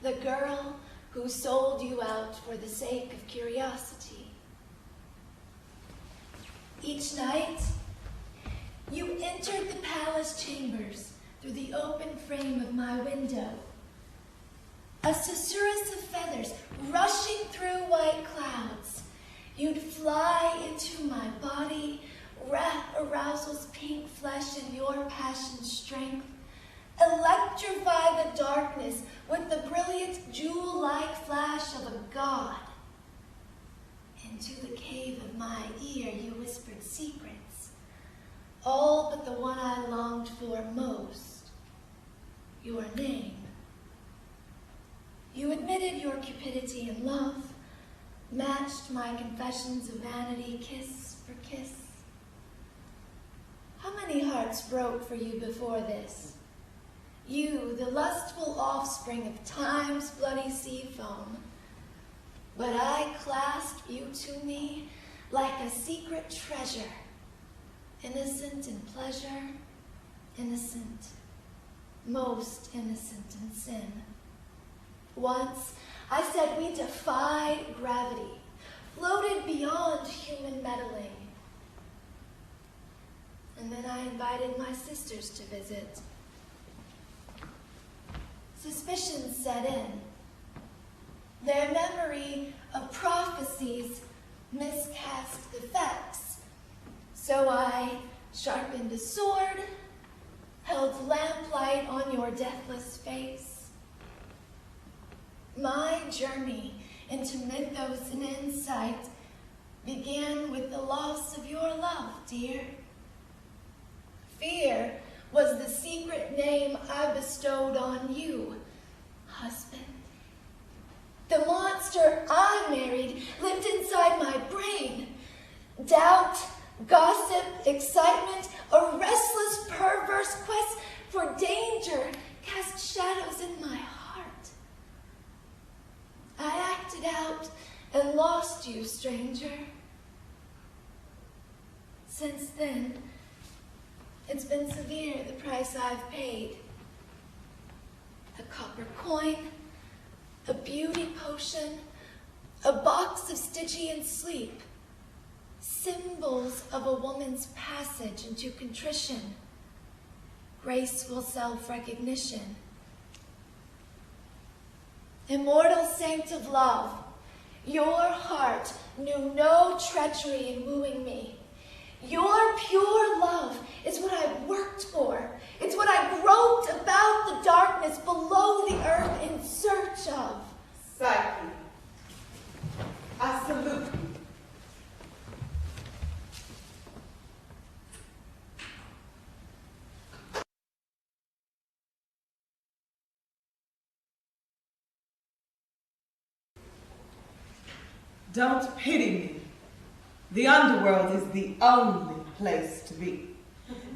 The girl who sold you out for the sake of curiosity. Each night, you entered the palace chambers through the open frame of my window. A susurrus of feathers rushing through white clouds. You'd fly into my body, wrap arousal's pink flesh in your passion's strength, electrify the darkness with the brilliant jewel-like flash of a god. Into the cave of my ear you whispered secrets, all but the one I longed for most, your name. You admitted your cupidity in love, matched my confessions of vanity kiss for kiss. How many hearts broke for you before this? You, the lustful offspring of time's bloody sea foam. But I clasped you to me like a secret treasure, innocent in pleasure, innocent, most innocent in sin. Once, I said we defied gravity, floated beyond human meddling. And then I invited my sisters to visit. Suspicion set in. Their memory of prophecies miscast the facts. So I sharpened a sword, held lamplight on your deathless face. My journey into mythos and insight began with the loss of your love, dear. Fear was the secret name I bestowed on you, husband. The monster I married lived inside my brain. Doubt, gossip, excitement, a restless, perverse quest for danger cast shadows in my heart. I acted out and lost you, stranger. Since then, it's been severe, the price I've paid. A copper coin, a beauty potion, a box of Stygian sleep, symbols of a woman's passage into contrition, graceful self-recognition. Immortal saint of love, your heart knew no treachery in wooing me. Your pure love is what I worked for. It's what I groped about the darkness below the earth in search of. Psyche, I salute you. Don't pity me. The underworld is the only place to be.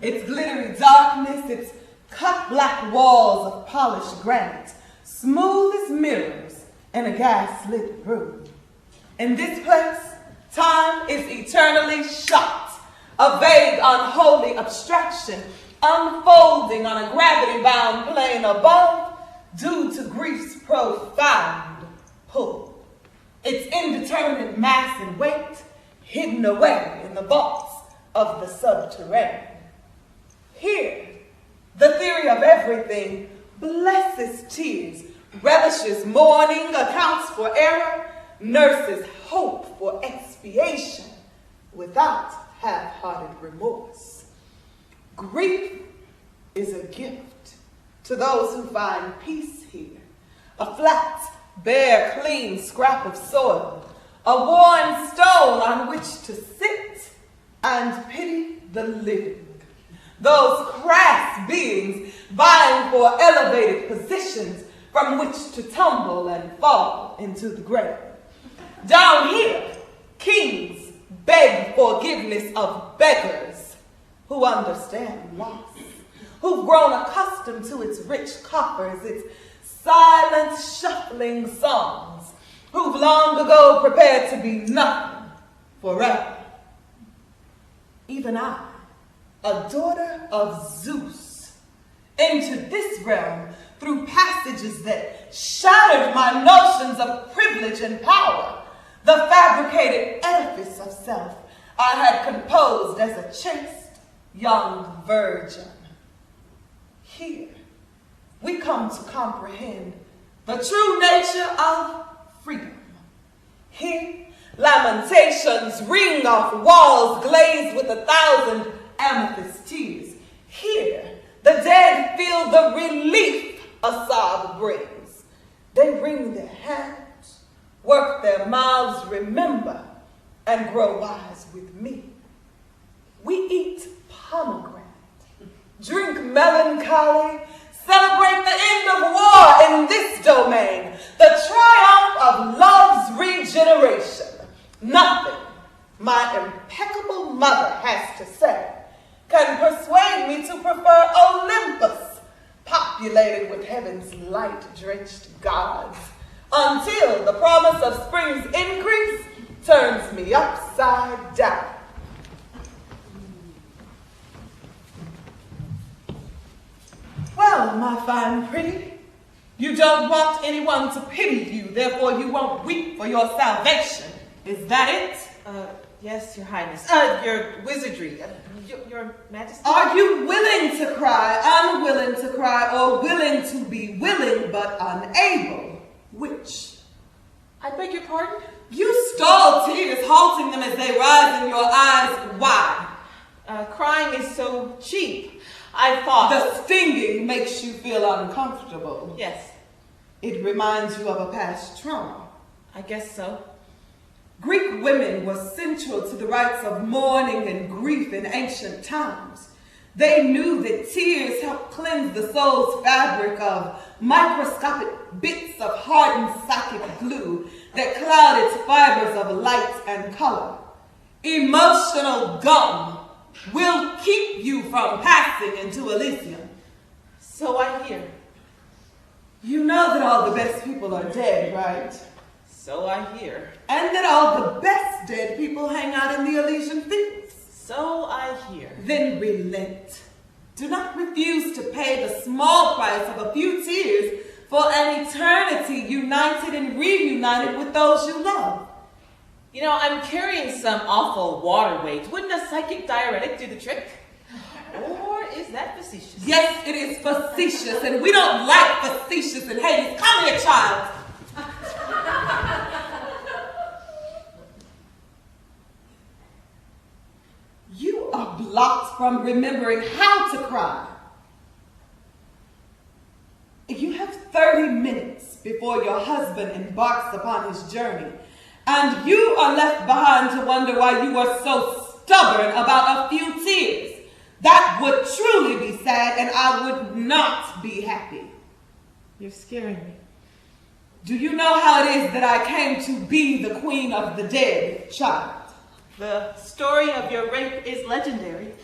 Its glittery darkness, its cut black walls of polished granite, smooth as mirrors in a gas-lit room. In this place, time is eternally shot, a vague, unholy abstraction, unfolding on a gravity-bound plane above due to grief's profound pull. Its indeterminate mass and weight hidden away in the vaults of the subterranean. Here, the theory of everything blesses tears, relishes mourning, accounts for error, nurses hope for expiation without half-hearted remorse. Grief is a gift to those who find peace here. A flat, bare, clean scrap of soil, a worn stone on which to sit and pity the living. Those crass beings vying for elevated positions from which to tumble and fall into the grave. Down here, kings beg forgiveness of beggars who understand loss, who've grown accustomed to its rich coffers, its silent shuffling songs, who've long ago prepared to be nothing forever. Even I, a daughter of Zeus, entered this realm through passages that shattered my notions of privilege and power, the fabricated edifice of self I had composed as a chaste young virgin. Here, we come to comprehend the true nature of freedom. Here, lamentations ring off walls glazed with 1,000 amethyst tears. Here, the dead feel the relief a sob brings. They wring their hands, work their mouths, remember, and grow wise with me. We eat pomegranate, drink melancholy, celebrate the end of war in this domain, the triumph of love's regeneration. Nothing my impeccable mother has to say can persuade me to prefer Olympus, populated with heaven's light-drenched gods, until the promise of spring's increase turns me upside down. Well, my fine pretty, you don't want anyone to pity you, therefore you won't weep for your salvation. Is that it? Yes, Your Highness. Your wizardry. Your Majesty. Are you willing to cry, unwilling to cry, or willing to be willing but unable? Which? I beg your pardon? You stall tears, halting them as they rise in your eyes. Why? Crying is so cheap. I thought... The stinging makes you feel uncomfortable. Yes. It reminds you of a past trauma. I guess so. Greek women were central to the rites of mourning and grief in ancient times. They knew that tears helped cleanse the soul's fabric of microscopic bits of hardened psychic glue that cloud its fibers of light and color. Emotional gum will keep you from passing into Elysium. So I hear. You know that all the best people are dead, right? So I hear. And that all the best dead people hang out in the Elysian fields. So I hear. Then relent. Do not refuse to pay the small price of a few tears for an eternity united and reunited with those you love. You know, I'm carrying some awful water weight. Wouldn't a psychic diuretic do the trick? Or is that facetious? Yes, it is facetious, and we don't like facetious in Hades. Come here, child. You are blocked from remembering how to cry. You have 30 minutes before your husband embarks upon his journey, and you are left behind to wonder why you are so stubborn about a few tears. That would truly be sad, and I would not be happy. You're scaring me. Do you know how it is that I came to be the queen of the dead, child? The story of your rape is legendary.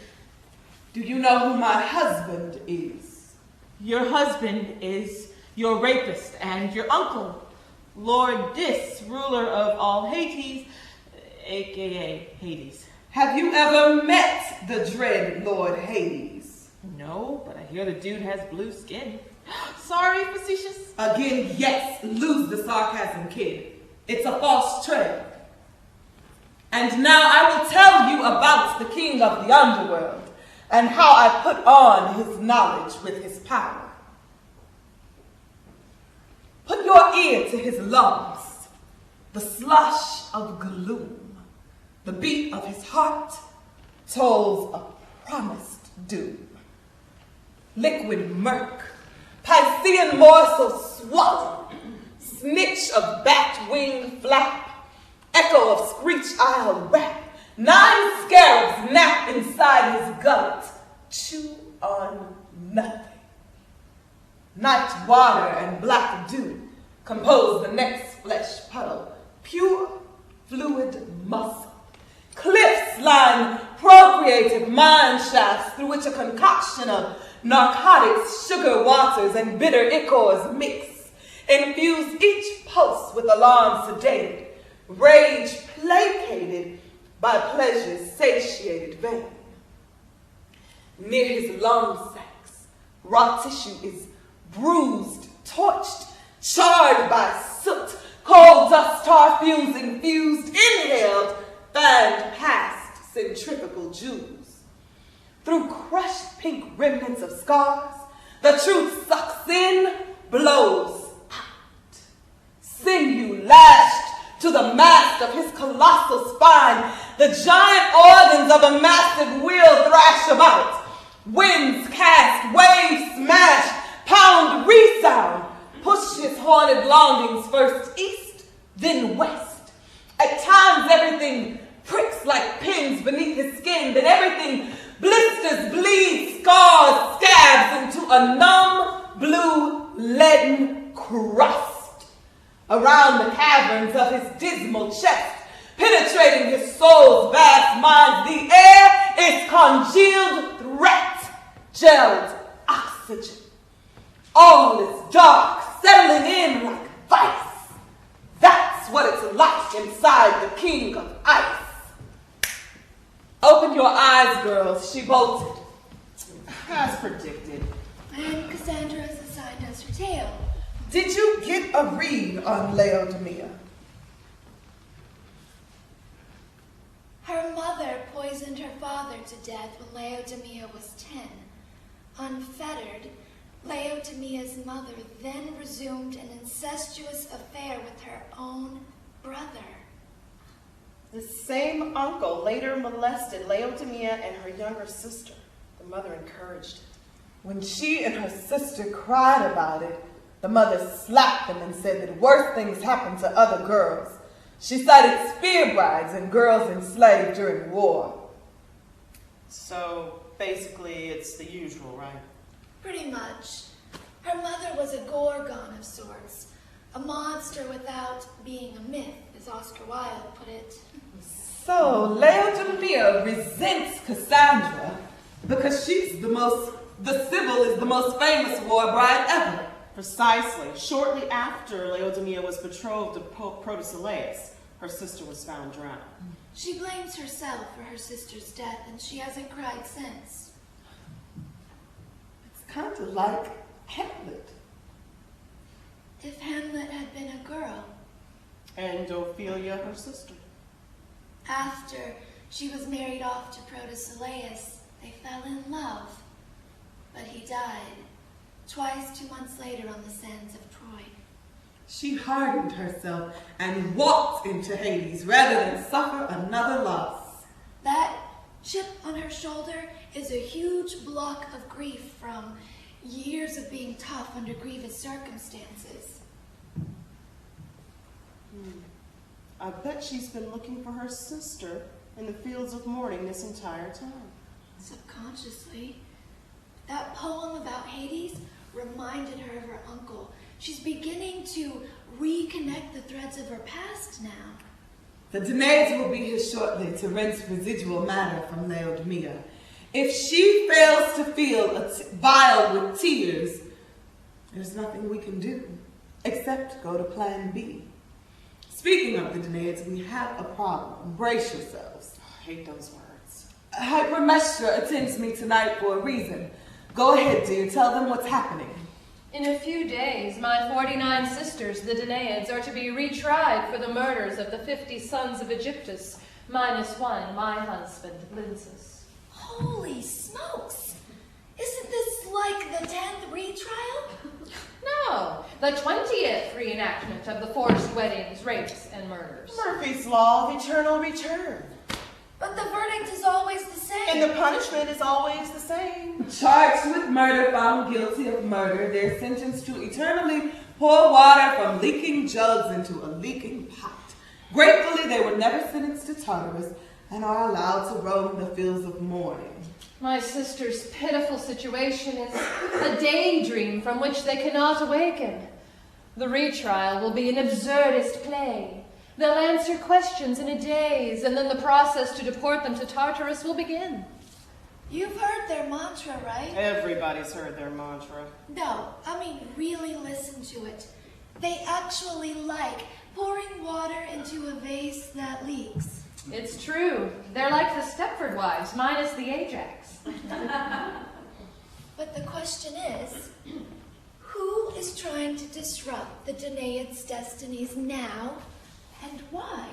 Do you know who my husband is? Your husband is your rapist and your uncle, Lord Dis, ruler of all Hades, aka Hades. Have you ever met the dread Lord Hades? No. know, but I hear the dude has blue skin. Sorry, facetious. Again, yes, lose the sarcasm, kid. It's a false trade. And now I will tell you about the king of the underworld and how I put on his knowledge with his power. Put your ear to his lungs, the slush of gloom, the beat of his heart tolls a promised doom. Liquid murk, Piscean morsel swallow, snitch of bat-wing flap, echo of screech isle rap, 9 scarabs nap inside his gullet, chew on nothing. Night water and black dew compose the next flesh puddle, pure fluid muscle. Cliffs line procreative mine shafts through which a concoction of narcotics, sugar waters, and bitter ichors mix, infuse each pulse with alarm sedated, rage placated by pleasure's satiated vein. Near his lung sacs, raw tissue is bruised, torched, charred by soot, coal dust, tar fumes infused, inhaled, fanned past centrifugal jewels. Through crushed pink remnants of scars, the truth sucks in, blows out. Sinew lashed to the mast of his colossal spine, the giant organs of a massive wheel thrash about. Winds cast, waves smash, pound, resound, push his haunted longings first east, then west. At times everything pricks like pins beneath his skin, then everything blisters, bleeds, scars, scabs into a numb, blue, leaden crust. Around the caverns of his dismal chest, penetrating his soul's vast mind, the air is congealed threat, gelled oxygen. All is dark, settling in like vice. That's what it's like inside the king of ice. Open your eyes, girls, she bolted. As predicted. And Cassandra has assigned us her tale. Did you get a read on Laodamia? Her mother poisoned her father to death when Laodamia was 10. Unfettered, Laodamia's mother then resumed an incestuous affair with her own brother. The same uncle later molested Laodamia and her younger sister. The mother encouraged it. When she and her sister cried about it, the mother slapped them and said that worse things happened to other girls. She cited spear brides and girls enslaved during war. So basically it's the usual, right? Pretty much. Her mother was a gorgon of sorts, a monster without being a myth, as Oscar Wilde put it. So Laodamia resents Cassandra because the Sibyl is the most famous war bride ever. Precisely. Shortly after Laodamia was betrothed to Pope Protesilaus, her sister was found drowned. She blames herself for her sister's death, and she hasn't cried since. It's kind of like Hamlet. If Hamlet had been a girl. And Ophelia, her sister. After she was married off to Protesilaus, they fell in love. But he died, twice 2 months later on the sands of Troy. She hardened herself and walked into Hades rather than suffer another loss. That chip on her shoulder is a huge block of grief from years of being tough under grievous circumstances. I bet she's been looking for her sister in the fields of mourning this entire time. Subconsciously. That poem about Hades reminded her of her uncle. She's beginning to reconnect the threads of her past now. The Danaids will be here shortly to rinse residual matter from Laodamia. If she fails to fill a vial with tears, there's nothing we can do except go to plan B. Speaking of the Danaids, we have a problem. Brace yourselves. I hate those words. Hypermestra attends me tonight for a reason. Go ahead, dear. Tell them what's happening. In a few days, my 49 sisters, the Danaids, are to be retried for the murders of the 50 sons of Egyptus, minus one, my husband, Lynceus. Holy smokes! Isn't this like the 10th retrial? No, the 20th reenactment of the forced weddings, rapes, and murders. Murphy's Law of Eternal Return. But the verdict is always the same. And the punishment is always the same. Charged with murder, found guilty of murder, they're sentenced to eternally pour water from leaking jugs into a leaking pot. Gratefully, they were never sentenced to Tartarus and are allowed to roam the fields of mourning. My sister's pitiful situation is a daydream from which they cannot awaken. The retrial will be an absurdist play. They'll answer questions in a daze, and then the process to deport them to Tartarus will begin. You've heard their mantra, right? Everybody's heard their mantra. No, I mean really listen to it. They actually like pouring water into a vase that leaks. It's true. They're like the Stepford wives, minus the Ajax. But the question is, who is trying to disrupt the Danaids' destinies now, and why?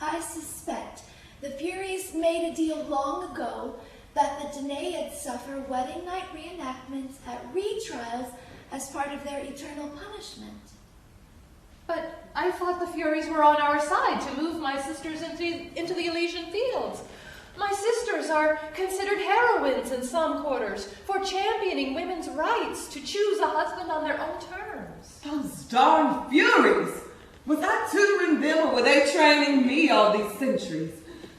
I suspect the Furies made a deal long ago that the Danaids suffer wedding night reenactments at retrials as part of their eternal punishment. But I thought the Furies were on our side to move my sisters into the Elysian fields. My sisters are considered heroines in some quarters for championing women's rights to choose a husband on their own terms. Those darn Furies! Was I tutoring them or were they training me all these centuries?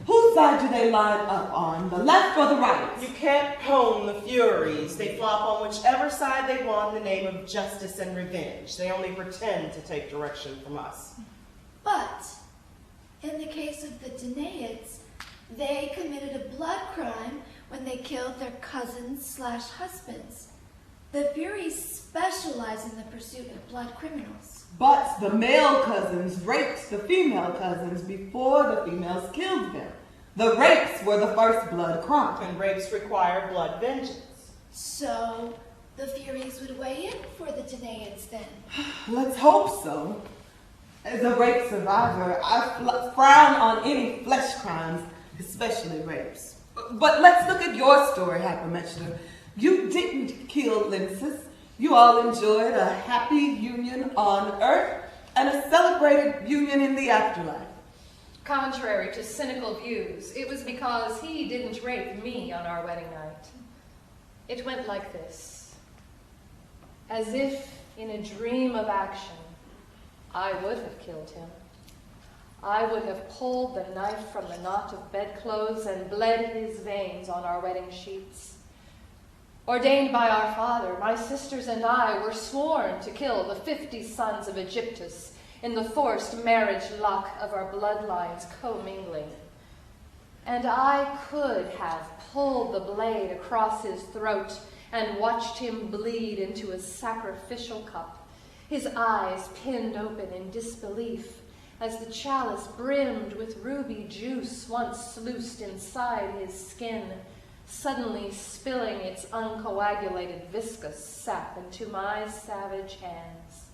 Whose side do they line up on, the left or the right? You can't pwn the Furies. They flop on whichever side they want in the name of justice and revenge. They only pretend to take direction from us. But in the case of the Danaids, they committed a blood crime when they killed their cousins/husbands. The Furies specialize in the pursuit of blood criminals. But the male cousins raped the female cousins before the females killed them. The rapes were the first blood crime. And rapes require blood vengeance. So the Furies would weigh in for the Danaids then? Let's hope so. As a rape survivor, I frown on any flesh crimes, especially rapes. But let's look at your story, Hypermetra. You didn't kill Lynceus. You all enjoyed a happy union on Earth and a celebrated union in the afterlife. Contrary to cynical views, it was because he didn't rape me on our wedding night. It went like this. As if in a dream of action, I would have killed him. I would have pulled the knife from the knot of bedclothes and bled his veins on our wedding sheets. Ordained by our father, my sisters and I were sworn to kill the 50 sons of Egyptus in the forced marriage lock of our bloodlines commingling. And I could have pulled the blade across his throat and watched him bleed into a sacrificial cup, his eyes pinned open in disbelief as the chalice brimmed with ruby juice once sluiced inside his skin, suddenly spilling its uncoagulated viscous sap into my savage hands.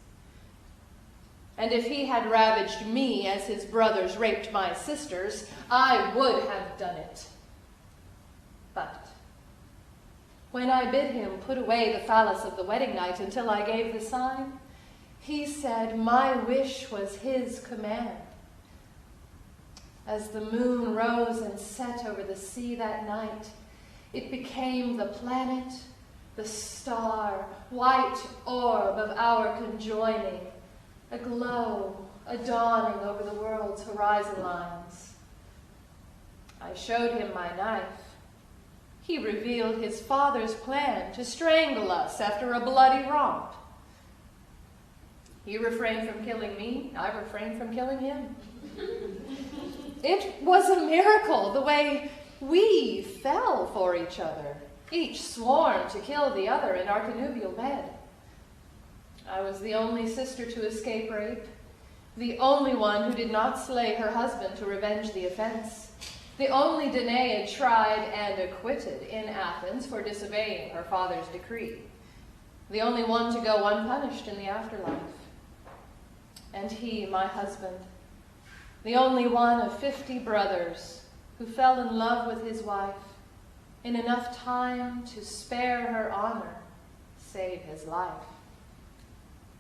And if he had ravaged me as his brothers raped my sisters, I would have done it. But when I bid him put away the phallus of the wedding night until I gave the sign, he said my wish was his command. As the moon rose and set over the sea that night, it became the planet, the star, white orb of our conjoining, a glow, a dawning over the world's horizon lines. I showed him my knife. He revealed his father's plan to strangle us after a bloody romp. He refrained from killing me, I refrained from killing him. It was a miracle the way we fell for each other, each sworn to kill the other in our connubial bed. I was the only sister to escape rape, the only one who did not slay her husband to revenge the offense, the only Danaid tried and acquitted in Athens for disobeying her father's decree, the only one to go unpunished in the afterlife. And he, my husband, the only one of 50 brothers who fell in love with his wife in enough time to spare her honor, save his life.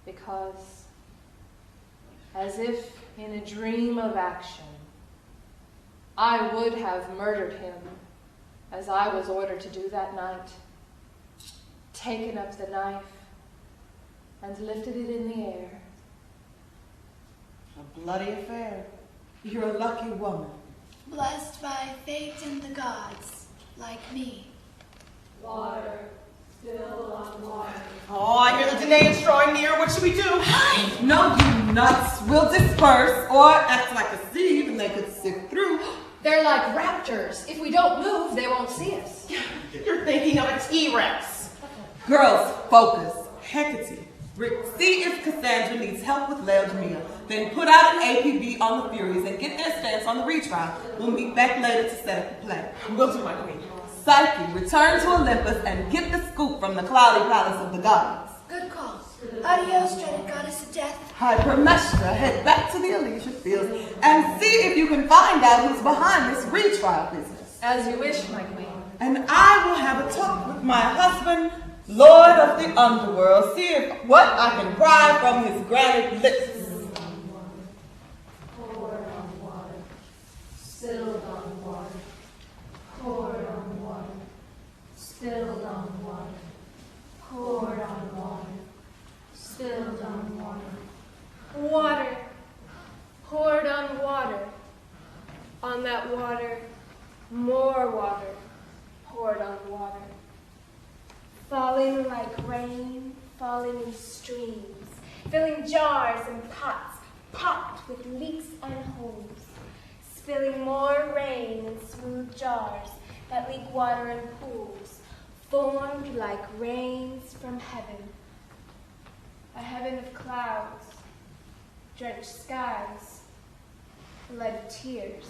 Because, as if in a dream of action, I would have murdered him as I was ordered to do that night, taken up the knife and lifted it in the air. A bloody affair. You're a lucky woman. Blessed by fate and the gods, like me. Water, still on water. Oh, I hear the Danaids drawing near. What should we do? No, you nuts. We'll disperse or act like a sieve and they could sift through. They're like raptors. If we don't move, they won't see us. You're thinking of a T-Rex. Girls, focus. Hecate. See if Cassandra needs help with Laodamia. Then put out an APB on the Furies and get their stance on the retrial. We'll meet back later to set up the play. Will do, my queen. Psyche, return to Olympus and get the scoop from the cloudy palace of the gods. Good call. Adios, dreaded goddess of death. Hypermestra, head back to the Elysian Fields and see if you can find out who's behind this retrial business. As you wish, my queen. And I will have a talk with my husband, Lord of the Underworld, see if what I can pry from his granite lips. Poured on water, spilled on water, poured on water, spilled on water, poured on water, spilled on water. Water, poured on water. On that water, more water, poured on water. Falling like rain, falling in streams, filling jars and pots, popped with leaks and holes, spilling more rain in smooth jars that leak water in pools, formed like rains from heaven. A heaven of clouds, drenched skies, blood tears.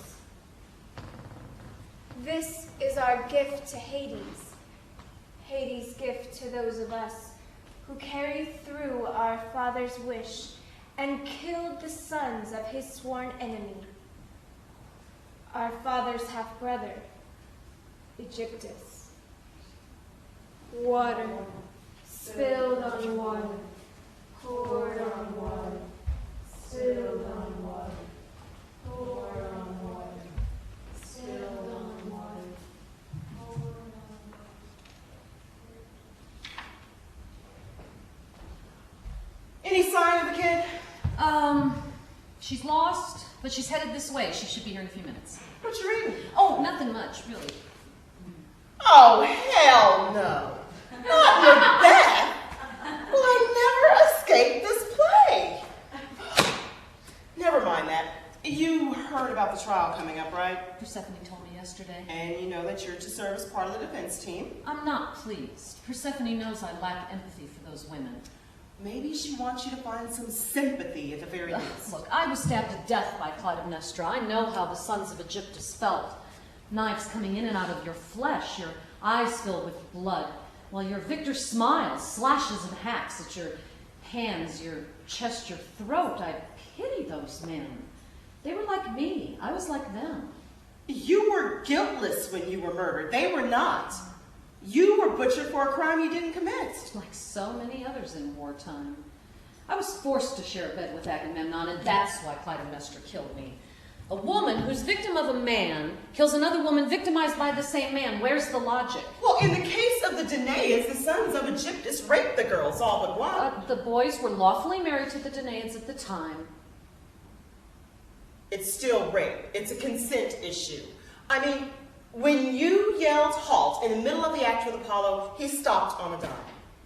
This is our gift to Hades. Hades' gift to those of us who carried through our father's wish and killed the sons of his sworn enemy, our father's half-brother, Egyptus. Water, spilled on water, poured on water, spilled on water, poured on water, spilled on water. Any sign of the kid? She's lost, but she's headed this way. She should be here in a few minutes. What you reading? Oh, nothing much, really. Oh, hell no. Not Macbeth. Will I never escape this play? Never mind that. You heard about the trial coming up, right? Persephone told me yesterday. And you know that you're to serve as part of the defense team. I'm not pleased. Persephone knows I lack empathy for those women. Maybe she wants you to find some sympathy at the very least. Look, I was stabbed to death by Clytemnestra. I know how the sons of Egyptus felt. Knives coming in and out of your flesh, your eyes filled with blood, while your victor smiles, slashes and hacks at your hands, your chest, your throat. I pity those men. They were like me. I was like them. You were guiltless when you were murdered. They were not. You were butchered for a crime you didn't commit. Like so many others in wartime. I was forced to share a bed with Agamemnon, and that's why Clytemnestra killed me. A woman who's victim of a man kills another woman victimized by the same man. Where's the logic? Well, in the case of the Danaids, the sons of Egyptus raped the girls all but one. The boys were lawfully married to the Danaids at the time. It's still rape. It's a consent issue. I mean, when you yelled halt in the middle of the act with Apollo, he stopped on a dime.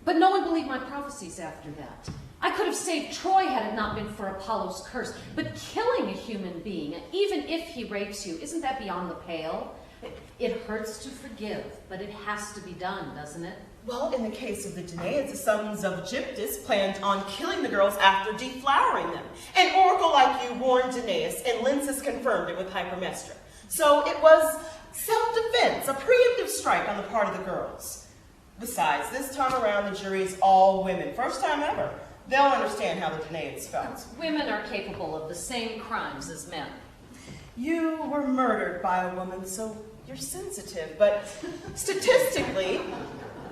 But no one believed my prophecies after that. I could have saved Troy had it not been for Apollo's curse. But killing a human being, even if he rapes you, isn't that beyond the pale? It hurts to forgive, but it has to be done, doesn't it? Well, in the case of the Danaids, the sons of Egyptus planned on killing the girls after deflowering them. An oracle like you warned Danaus, and Lensus confirmed it with Hypermestra. So it was self-defense, a preemptive strike on the part of the girls. Besides, this time around the jury is all women. First time ever. They'll understand how the Danaans felt. Women are capable of the same crimes as men. You were murdered by a woman, so you're sensitive. But statistically,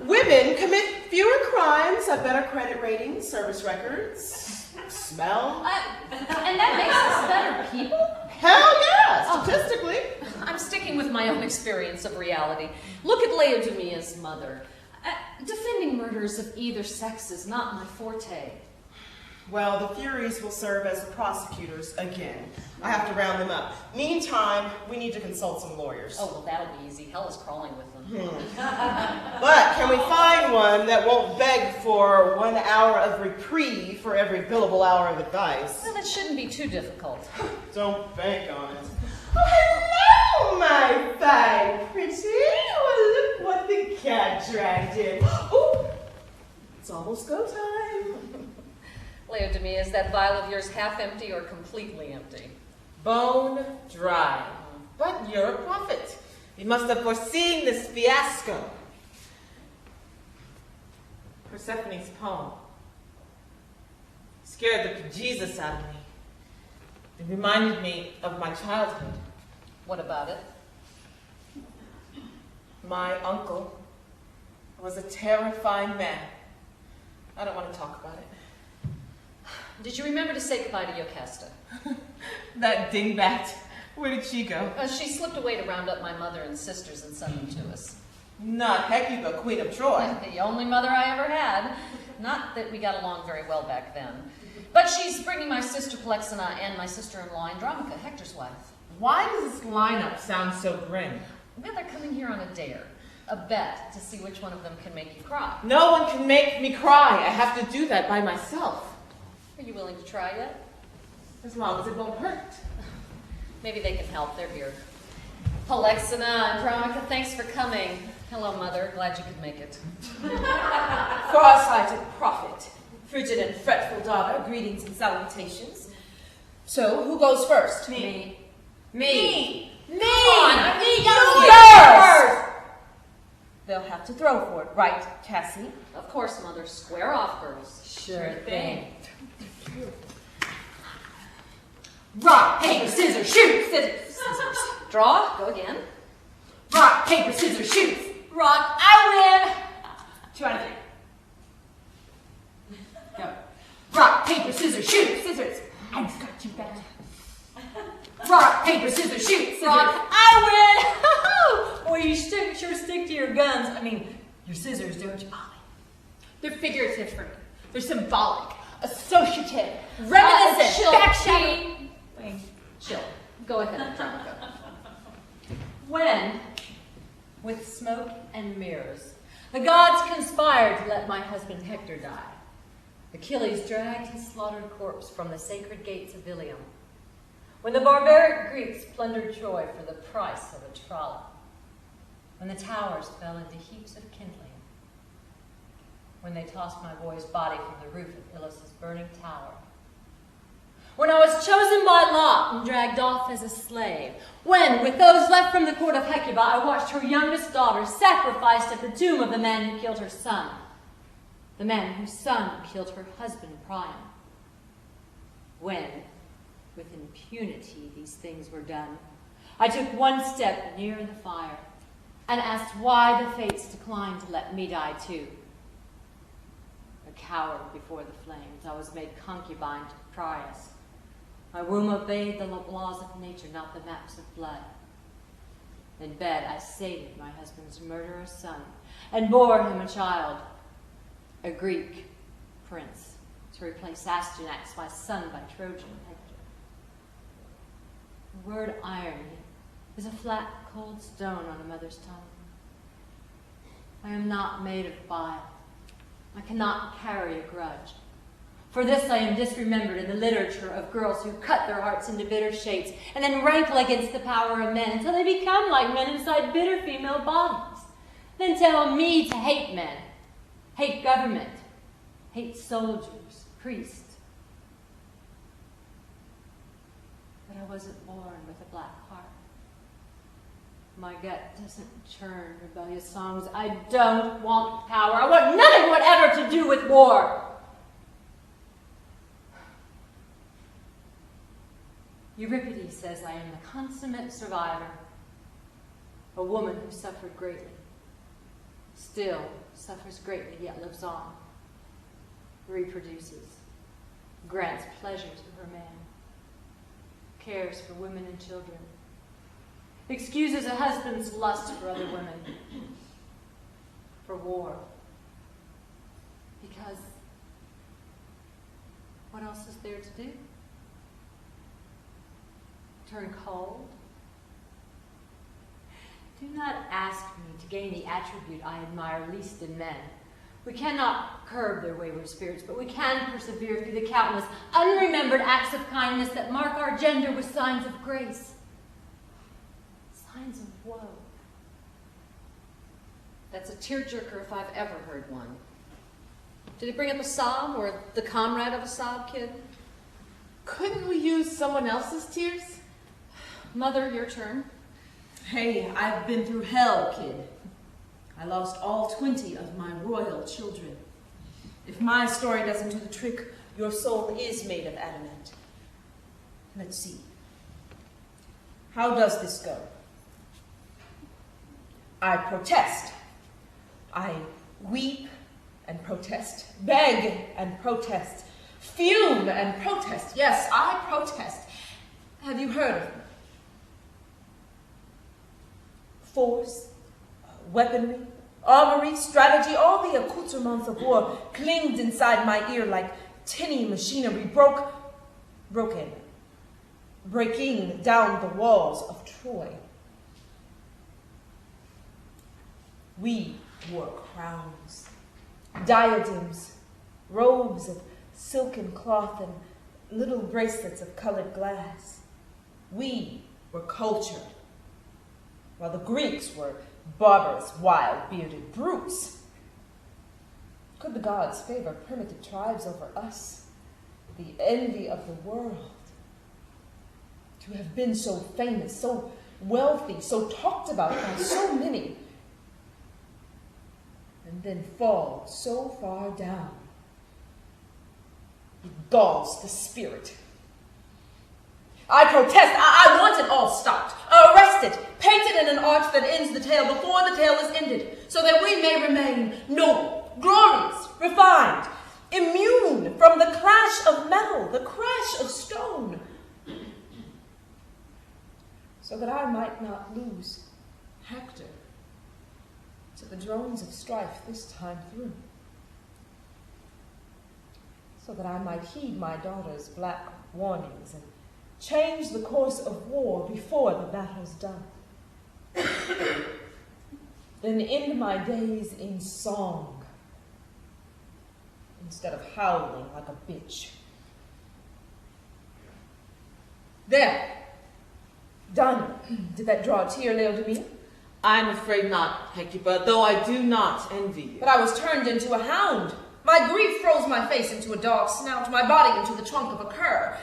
women commit fewer crimes, have better credit ratings, service records, smell. And that makes us better people? Hell yeah, statistically. I'm sticking with my own experience of reality. Look at Laodumia's mother. Defending murders of either sex is not my forte. Well, the Furies will serve as the prosecutors again. I have to round them up. Meantime, we need to consult some lawyers. Oh, well, that'll be easy. Hell is crawling with them. But can we find one that won't beg for 1 hour of reprieve for every billable hour of advice? Well, that shouldn't be too difficult. Don't bank on it. Oh, hello, my fine pretty. Oh, look what the cat dragged in. Oh, it's almost go time. Laodamia, is that vial of yours half empty or completely empty? Bone dry. But you're a prophet. You must have foreseen this fiasco. Persephone's poem scared the bejesus out of me. It reminded me of my childhood. What about it? My uncle was a terrifying man. I don't want to talk about it. Did you remember to say goodbye to Yocasta? That dingbat. Where did she go? She slipped away to round up my mother and sisters and send them to us. Not Hecuba, Queen of Troy. The only mother I ever had. Not that we got along very well back then. But she's bringing my sister Polixena and my sister-in-law Andromache, Hector's wife. Why does this lineup sound so grim? Well, they're coming here on a dare. A bet to see which one of them can make you cry. No one can make me cry. I have to do that by myself. Are you willing to try yet? As long as it won't hurt. Maybe they can help. They're here. Polixena, Andromache, thanks for coming. Hello, Mother. Glad you could make it. Far-sighted prophet, frigid and fretful daughter, greetings and salutations. So, who goes first? Me. Me! Come on, you first! They'll have to throw for it, right, Cassie? Of course, Mother. Square off, girls. Sure thing. Rock, paper, scissors, shoot! Scissors. Draw. Go again. Rock, paper, scissors, shoot! Rock. I win. 2 out of 3. Go. Rock, paper, scissors, shoot! Scissors. I've got you back. Rock, paper, scissors, shoot! Scissors. Rock. I win. Well, you sure stick to your guns. I mean, your scissors, don't you? They're figurative for me. They're symbolic, associative, reminiscent, Chill. backshadowing. Chill. Go ahead, Andromache. When, with smoke and mirrors, the gods conspired to let my husband Hector die, Achilles dragged his slaughtered corpse from the sacred gates of Ilium. When the barbaric Greeks plundered Troy for the price of a trolley. When the towers fell into heaps of kindling. When they tossed my boy's body from the roof of Ilys's burning tower. When I was chosen by lot and dragged off as a slave. When, with those left from the court of Hecuba, I watched her youngest daughter sacrificed at the tomb of the man who killed her son. The man whose son killed her husband Priam. When, with impunity, these things were done, I took one step near the fire and asked why the fates declined to let me die too. A coward before the flames, I was made concubine to Prius. My womb obeyed the laws of nature, not the maps of blood. In bed, I sated my husband's murderous son and bore him a child, a Greek prince, to replace Astyanax, my son by Trojan Hector. The word irony is a flat, cold stone on a mother's tongue. I am not made of bile. I cannot carry a grudge. For this I am disremembered in the literature of girls who cut their hearts into bitter shapes and then rankle against the power of men until they become like men inside bitter female bodies. Then tell me to hate men, hate government, hate soldiers, priests. But I wasn't born with a black heart. my gut doesn't churn rebellious songs. I don't want power. I want nothing whatever to do with war. Euripides says I am the consummate survivor, a woman who suffered greatly, still suffers greatly, yet lives on, reproduces, grants pleasure to her man, cares for women and children, excuses a husband's lust for other women, for war, because what else is there to do? Turn cold? Do not ask me to gain the attribute I admire least in men. We cannot curb their wayward spirits, but we can persevere through the countless unremembered acts of kindness that mark our gender with signs of grace, signs of woe. That's a tearjerker if I've ever heard one. Did it bring up a sob or the comrade of a sob, kid? Couldn't we use someone else's tears? Mother, your turn. Hey, I've been through hell, kid. I lost all 20 of my royal children. If my story doesn't do the trick, your soul is made of adamant. Let's see. How does this go? I protest. I weep and protest, beg and protest, fume and protest. Yes, I protest. Have you heard of me? Force, weaponry, armory, strategy, all the accoutrements of war clinged inside my ear like tinny machinery, breaking down the walls of Troy. We wore crowns, diadems, robes of silken cloth, and little bracelets of colored glass. We were cultured, while the Greeks were barbarous, wild, bearded brutes. Could the gods favor primitive tribes over us, the envy of the world? To have been so famous, so wealthy, so talked about by so many, and then fall so far down. It galls the spirit. I protest. I want it all stopped, arrested, painted in an arch that ends the tale before the tale is ended, so that we may remain noble, glorious, refined, immune from the clash of metal, the crash of stone, so that I might not lose Hector to the drones of strife this time through, so that I might heed my daughter's black warnings and change the course of war before the battle's done. Then end my days in song instead of howling like a bitch. There. Done. Did that draw a tear, Livia? I'm afraid not, Hecuba, though I do not envy you. But I was turned into a hound. My grief froze my face into a dog's snout, my body into the trunk of a cur.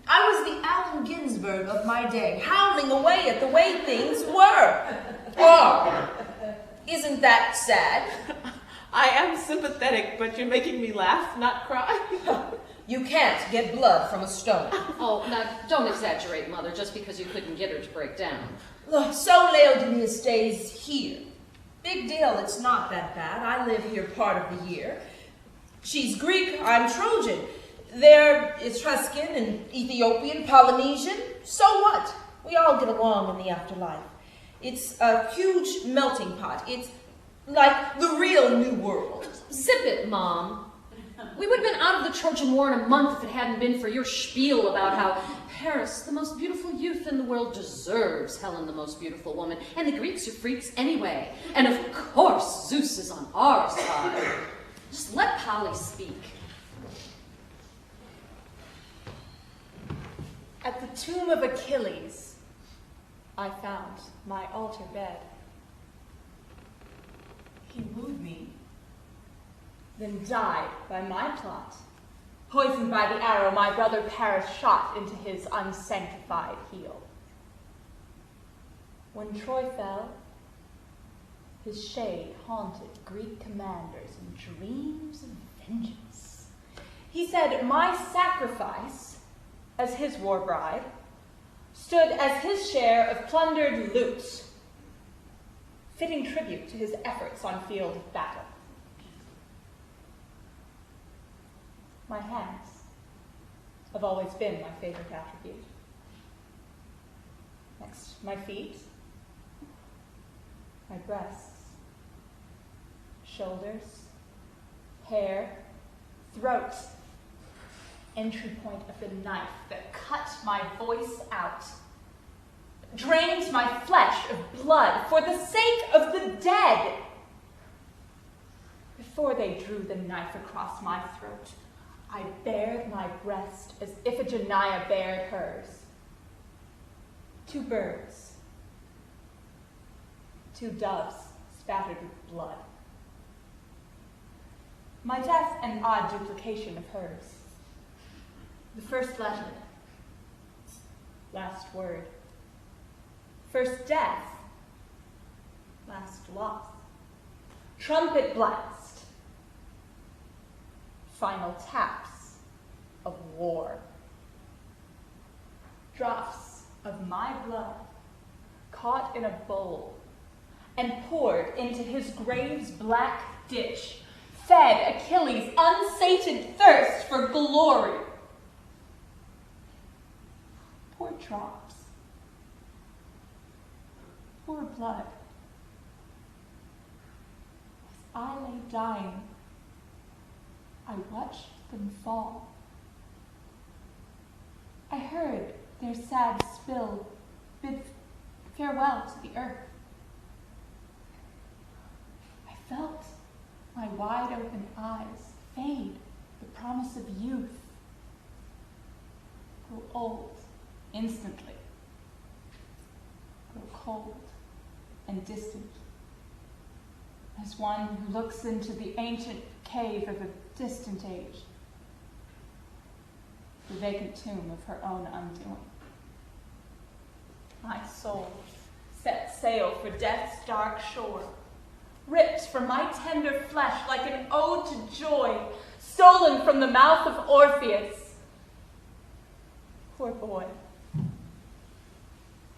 I was the Allen Ginsberg of my day, howling away at the way things were. Or, isn't that sad? I am sympathetic, but you're making me laugh, not cry. You can't get blood from a stone. Oh, now, don't exaggerate, Mother, just because you couldn't get her to break down. So Laodamia stays here. Big deal, it's not that bad. I live here part of the year. She's Greek, I'm Trojan. There is Etruscan and Ethiopian, Polynesian. So what? We all get along in the afterlife. It's a huge melting pot. It's like the real New World. Zip it, Mom. We would have been out of the Trojan War in a month if it hadn't been for your spiel about how Paris, the most beautiful youth in the world, deserves Helen, the most beautiful woman, and the Greeks are freaks anyway. And of course, Zeus is on our side. Just let Polly speak. At the tomb of Achilles, I found my altar bed. He wooed me, then died by my plot. Poisoned by the arrow my brother Paris shot into his unsanctified heel. When Troy fell, his shade haunted Greek commanders in dreams of vengeance. He said, my sacrifice, as his war bride, stood as his share of plundered loot, fitting tribute to his efforts on field of battle. My hands have always been my favorite attribute. Next, my feet, my breasts, shoulders, hair, throat, entry point of the knife that cut my voice out, drained my flesh of blood for the sake of the dead. Before they drew the knife across my throat, I bared my breast as Iphigenia bared hers. 2 birds, 2 doves spattered with blood. My death an odd duplication of hers. The first letter, last word. First death, last loss. Trumpet blast, final taps of war. Drops of my blood caught in a bowl and poured into his grave's black ditch, fed Achilles' unsated thirst for glory. Poor drops, poor blood. As I lay dying, I watched them fall. I heard their sad spill bid farewell to the earth. I felt my wide-open eyes fade the promise of youth, grow old instantly, grow cold and distant, as one who looks into the ancient cave of a distant age, the vacant tomb of her own undoing. My soul set sail for death's dark shore, ripped from my tender flesh like an ode to joy, stolen from the mouth of Orpheus. Poor boy,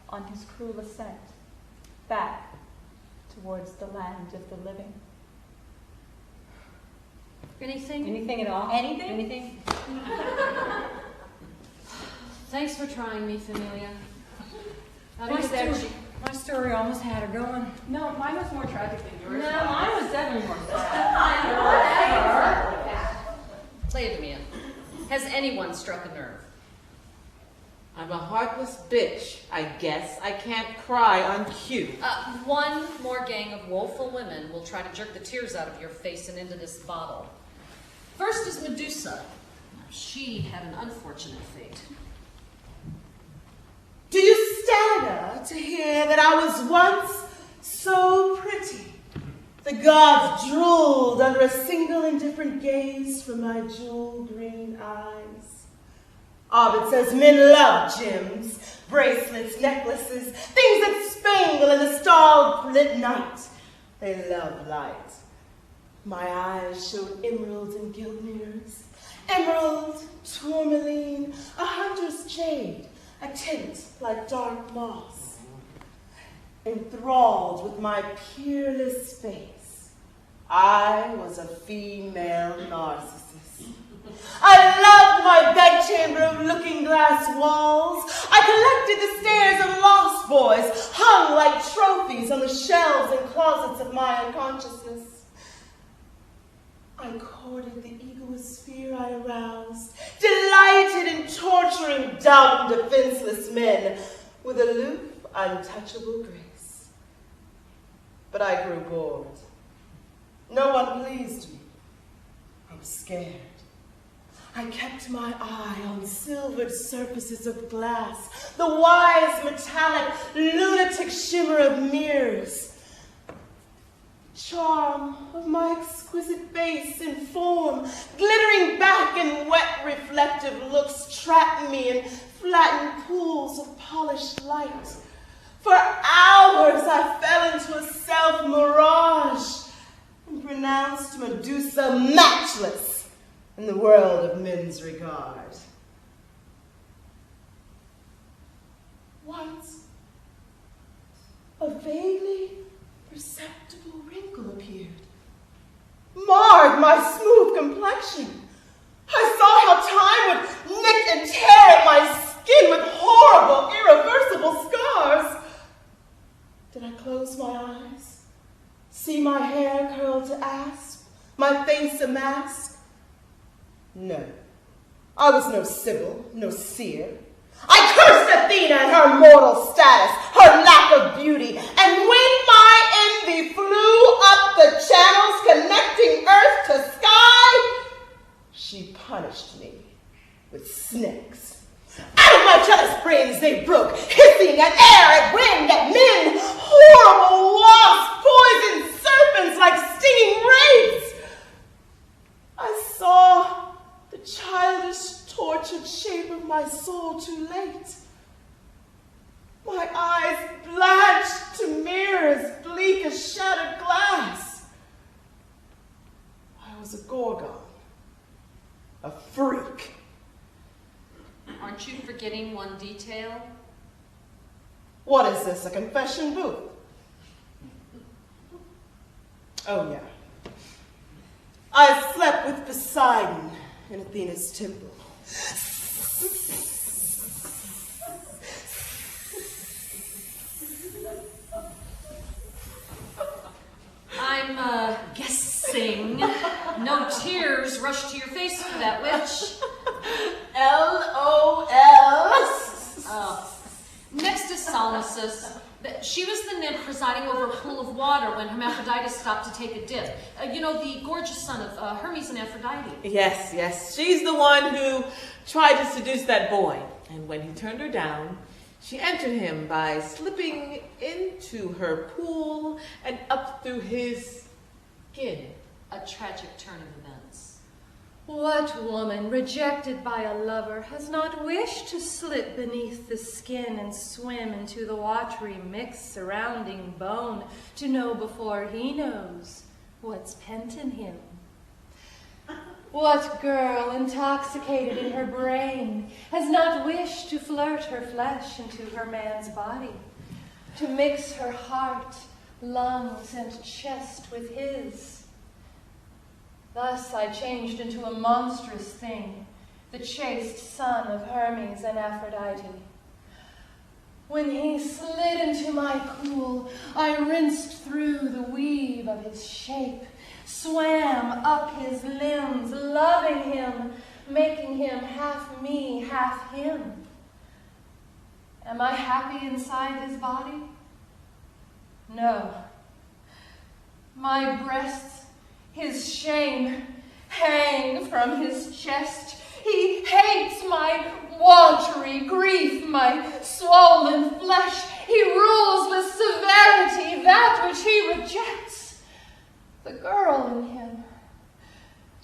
on his cruel ascent, back towards the land of the living. Anything? Anything at all? Anything? Anything? Thanks for trying me, Familia. My story almost had her going. No, mine was more tragic than yours. No, mine was definitely more sad. Leodamia, has anyone struck a nerve? I'm a heartless bitch. I guess I can't cry on cue. One more gang of woeful women will try to jerk the tears out of your face and into this bottle. First is Medusa. She had an unfortunate fate. Do you stagger to hear that I was once so pretty? The gods drooled under a single indifferent gaze from my jewel-green eyes. Ovid says men love gems, bracelets, necklaces, things that spangle in the star-lit night. They love light. My eyes showed emeralds and gilt mirrors. Emerald, tourmaline, a hunter's jade, a tint like dark moss. Enthralled with my peerless face, I was a female narcissist. I loved my bedchamber of looking-glass walls. I collected the stares of lost boys, hung like trophies on the shelves and closets of my unconsciousness. I courted the egosphere I aroused, delighted in torturing dumb, defenseless men with aloof, untouchable grace. But I grew bored. No one pleased me. I was scared. I kept my eye on silvered surfaces of glass, the wise, metallic, lunatic shimmer of mirrors. Charm of my exquisite face and form, glittering back in wet, reflective looks, trapped me in flattened pools of polished light. For hours world of men's regard. Once, a vaguely perceptible wrinkle appeared, marred my smooth complexion. I saw how time would nick and tear at my skin with horrible, irreversible scars. Did I close my eyes, see my hair curled to asp, my face a mask? No, I was no sibyl, no seer. I cursed Athena and her mortal status, her lack of beauty, and when my envy flew up the channels connecting earth to sky, she punished me with snakes. Out of my jealous brains they broke, hissing at air, at wind, at men, horrible wasps, poisoned serpents like stinging rays. I saw the childish, tortured shape of my soul too late. My eyes blanched to mirrors bleak as shattered glass. I was a gorgon, a freak. Aren't you forgetting one detail? What is this, a confession booth? Oh, yeah. I slept with Poseidon in Athena's temple. I'm guessing no tears rushed to your face for that witch. LOL. Next is Salmacis. She was the nymph presiding over a pool of water when Hermaphrodite stopped to take a dip. You know, the gorgeous son of Hermes and Aphrodite. Yes, yes. She's the one who tried to seduce that boy. And when he turned her down, she entered him by slipping into her pool and up through his skin. A tragic turn of events. What woman rejected by a lover has not wished to slip beneath the skin and swim into the watery mix surrounding bone to know before he knows what's pent in him? What girl intoxicated in her brain has not wished to flirt her flesh into her man's body, to mix her heart, lungs, and chest with his? Thus I changed into a monstrous thing, the chaste son of Hermes and Aphrodite. When he slid into my pool, I rinsed through the weave of his shape, swam up his limbs, loving him, making him half me, half him. Am I happy inside his body? No. My breasts, his shame, hang from his chest. He hates my watery grief, my swollen flesh. He rules with severity that which he rejects. The girl in him.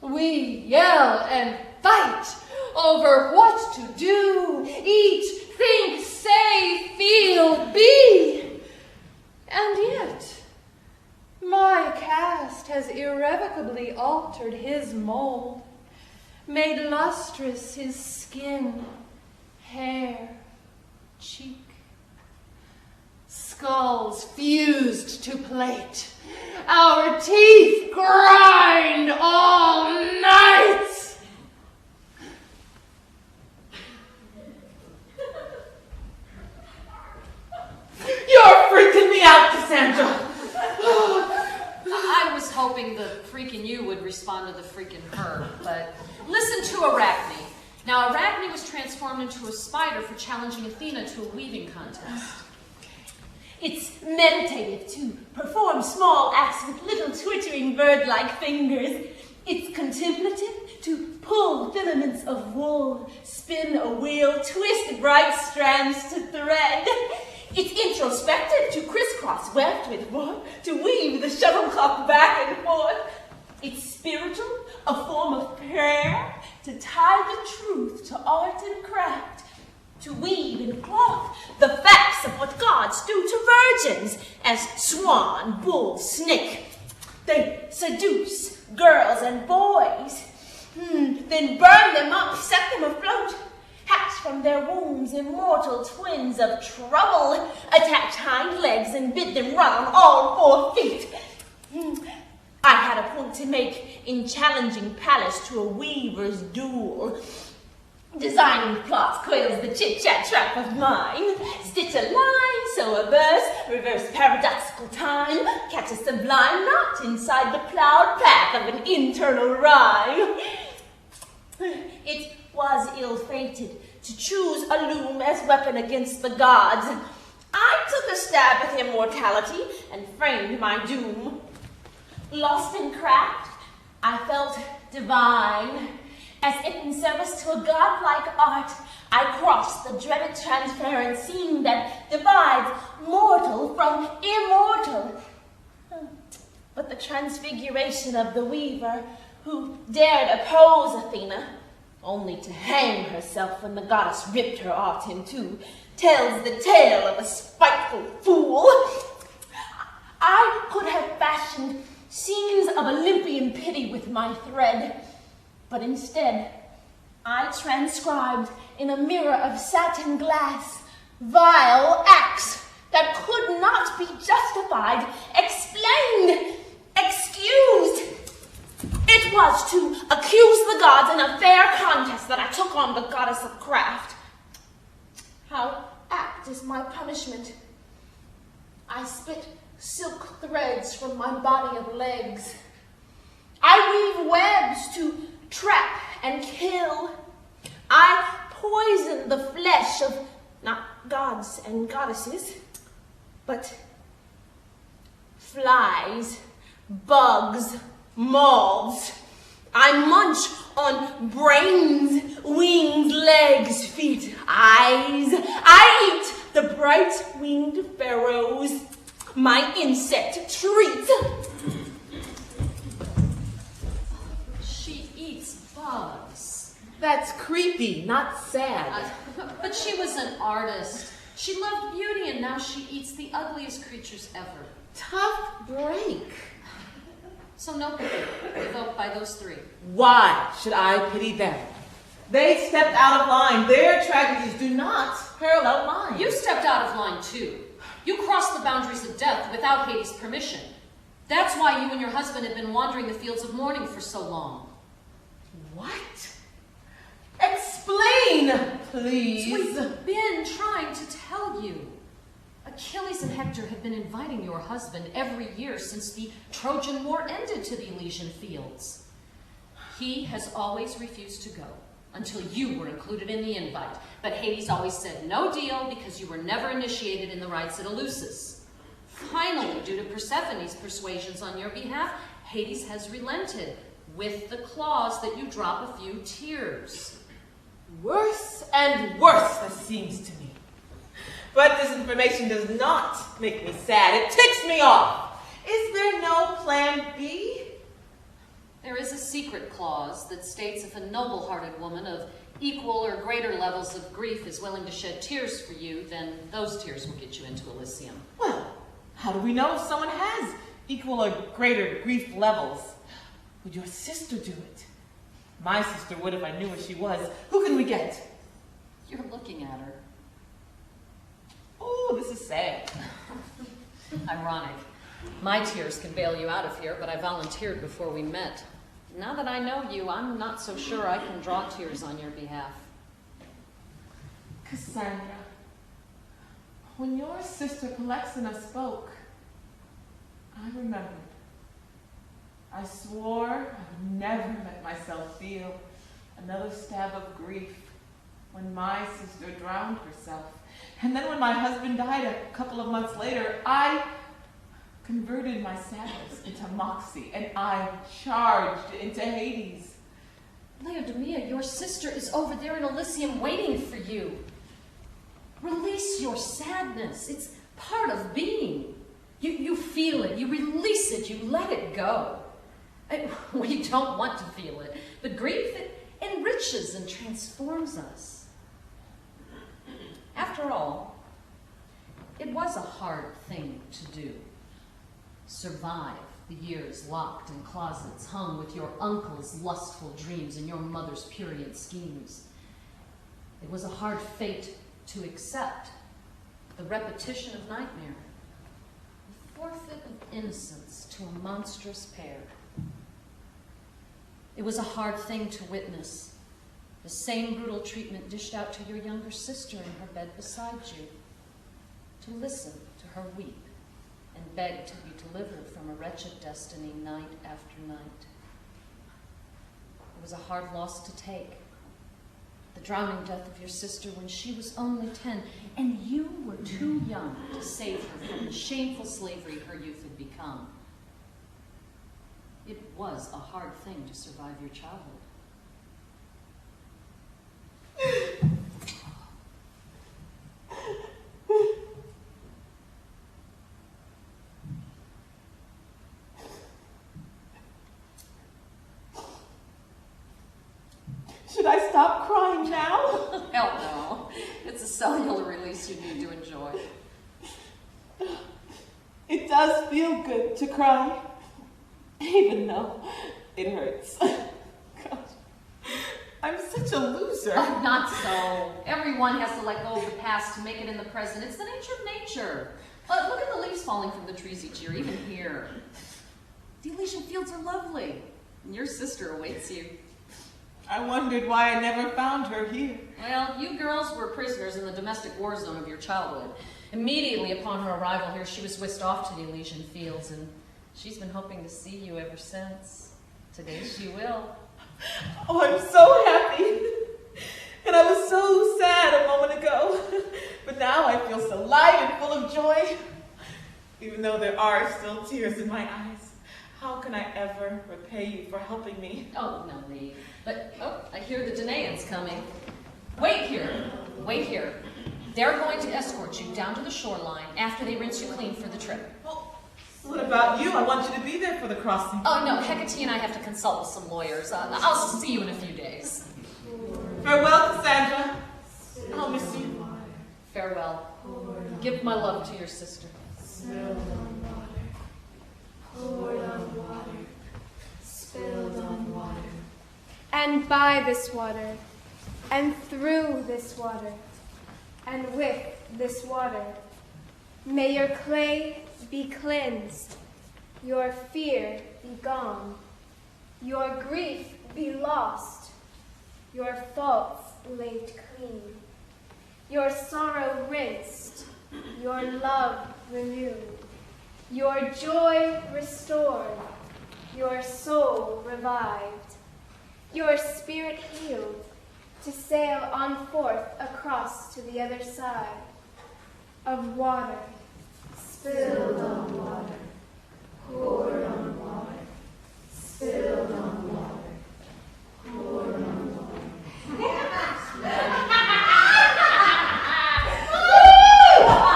We yell and fight over what to do, eat, think, say, feel, be. And yet, my caste has irrevocably altered his mold, made lustrous his skin, hair, cheek. Skulls fused to plate, our teeth grind all night. You're freaking me out, Cassandra. I was hoping the freaking you would respond to the freaking her, but listen to Arachne. Now, Arachne was transformed into a spider for challenging Athena to a weaving contest. It's meditative to perform small acts with little twittering bird-like fingers. It's contemplative to pull filaments of wool, spin a wheel, twist bright strands to thread. It's introspective to crisscross weft with warp, to weave the shuttlecock back and forth. It's spiritual, a form of prayer, to tie the truth to art and craft, to weave in cloth the facts of what gods do to virgins, as swan, bull, snake. They seduce girls and boys. Then burn them up, set them afloat. Hatch from their wombs immortal twins of trouble. Attach hind legs and bid them run on all 4 feet. I had a point to make in challenging Pallas to a weaver's duel. Designing plots coils the chit-chat trap of mine. Stitch a line, sew a verse, reverse paradoxical time, catch a sublime knot inside the plowed path of an internal rhyme. It was ill-fated to choose a loom as weapon against the gods. I took a stab at immortality and framed my doom. Lost in craft, I felt divine. As if in service to a godlike art, I crossed the dreaded transparent seam that divides mortal from immortal. But the transfiguration of the weaver, who dared oppose Athena, only to hang herself when the goddess ripped her art in two, tells the tale of a spiteful fool. I could have fashioned scenes of Olympian pity with my thread, but instead, I transcribed in a mirror of satin glass vile acts that could not be justified, explained, excused. It was to accuse the gods in a fair contest that I took on the goddess of craft. How apt is my punishment. I split silk threads from my body of legs. I weave webs to trap and kill. I poison the flesh of not gods and goddesses, but flies, bugs, moths. I munch on brains, wings, legs, feet, eyes. I eat the bright-winged pharaohs, my insect treat. Bugs. That's creepy, not sad. But she was an artist. She loved beauty, and now she eats the ugliest creatures ever. Tough break. So no pity evoked by those 3. Why should I pity them? They stepped out of line. Their tragedies do not parallel mine. You stepped out of line too. You crossed the boundaries of death without Hades' permission. That's why you and your husband have been wandering the fields of mourning for so long. What? Explain, please. We've been trying to tell you. Achilles and Hector have been inviting your husband every year since the Trojan War ended to the Elysian fields. He has always refused to go until you were included in the invite. But Hades always said no deal because you were never initiated in the rites at Eleusis. Finally, due to Persephone's persuasions on your behalf, Hades has relented, with the clause that you drop a few tears. Worse and worse, that seems to me. But this information does not make me sad. It ticks me off. Is there no plan B? There is a secret clause that states if a noble-hearted woman of equal or greater levels of grief is willing to shed tears for you, then those tears will get you into Elysium. Well, how do we know if someone has equal or greater grief levels? Would your sister do it? My sister would if I knew where she was. Who can we get? You're looking at her. Oh, this is sad. Ironic. My tears can bail you out of here, but I volunteered before we met. Now that I know you, I'm not so sure I can draw tears on your behalf. Cassandra, when your sister Polexena spoke, I remembered. I swore I would never let myself feel another stab of grief when my sister drowned herself. And then when my husband died a couple of months later, I converted my sadness into moxie, and I charged into Hades. Laodamia, your sister is over there in Elysium waiting for you. Release your sadness. It's part of being. You feel it, you release it, you let it go. We don't want to feel it, but grief, it enriches and transforms us. After all, it was a hard thing to do. Survive the years locked in closets hung with your uncle's lustful dreams and your mother's prurient schemes. It was a hard fate to accept, the repetition of nightmare, the forfeit of innocence to a monstrous pair. It was a hard thing to witness, the same brutal treatment dished out to your younger sister in her bed beside you, to listen to her weep and beg to be delivered from a wretched destiny night after night. It was a hard loss to take, the drowning death of your sister when she was only 10, and you were too young to save her from the shameful slavery her youth had become. It was a hard thing to survive your childhood. Should I stop crying now? Hell no. It's a cellular release you need to enjoy. It does feel good to cry, even though it hurts. Gosh, I'm such a loser. Oh, not so. Everyone has to let go of the past to make it in the present. It's the nature of nature. Look at the leaves falling from the trees each year, even here. The Elysian fields are lovely, and your sister awaits you. I wondered why I never found her here. Well, you girls were prisoners in the domestic war zone of your childhood. Immediately upon her arrival here, she was whisked off to the Elysian fields, and she's been hoping to see you ever since. Today she will. Oh, I'm so happy. And I was so sad a moment ago. But now I feel so light and full of joy. Even though there are still tears in my eyes. How can I ever repay you for helping me? Oh, no, Lee. But, oh, I hear the Danaans coming. Wait here. Wait here. They're going to escort you down to the shoreline after they rinse you clean for the trip. Well, what about you? I want you to be there for the crossing. Oh, no, Hecate and I have to consult with some lawyers. I'll see you in a few days. Farewell, Cassandra. I'll miss you. Farewell. Give my love to your sister. Spilled on water, poured on water, spilled on water. And by this water, and through this water, and with this water, may your clay be cleansed, your fear be gone, your grief be lost, your faults laid clean, your sorrow rinsed, your love renewed, your joy restored, your soul revived, your spirit healed, to sail on forth across to the other side of water, spilled on water, poured on water, spilled on water, poured on water.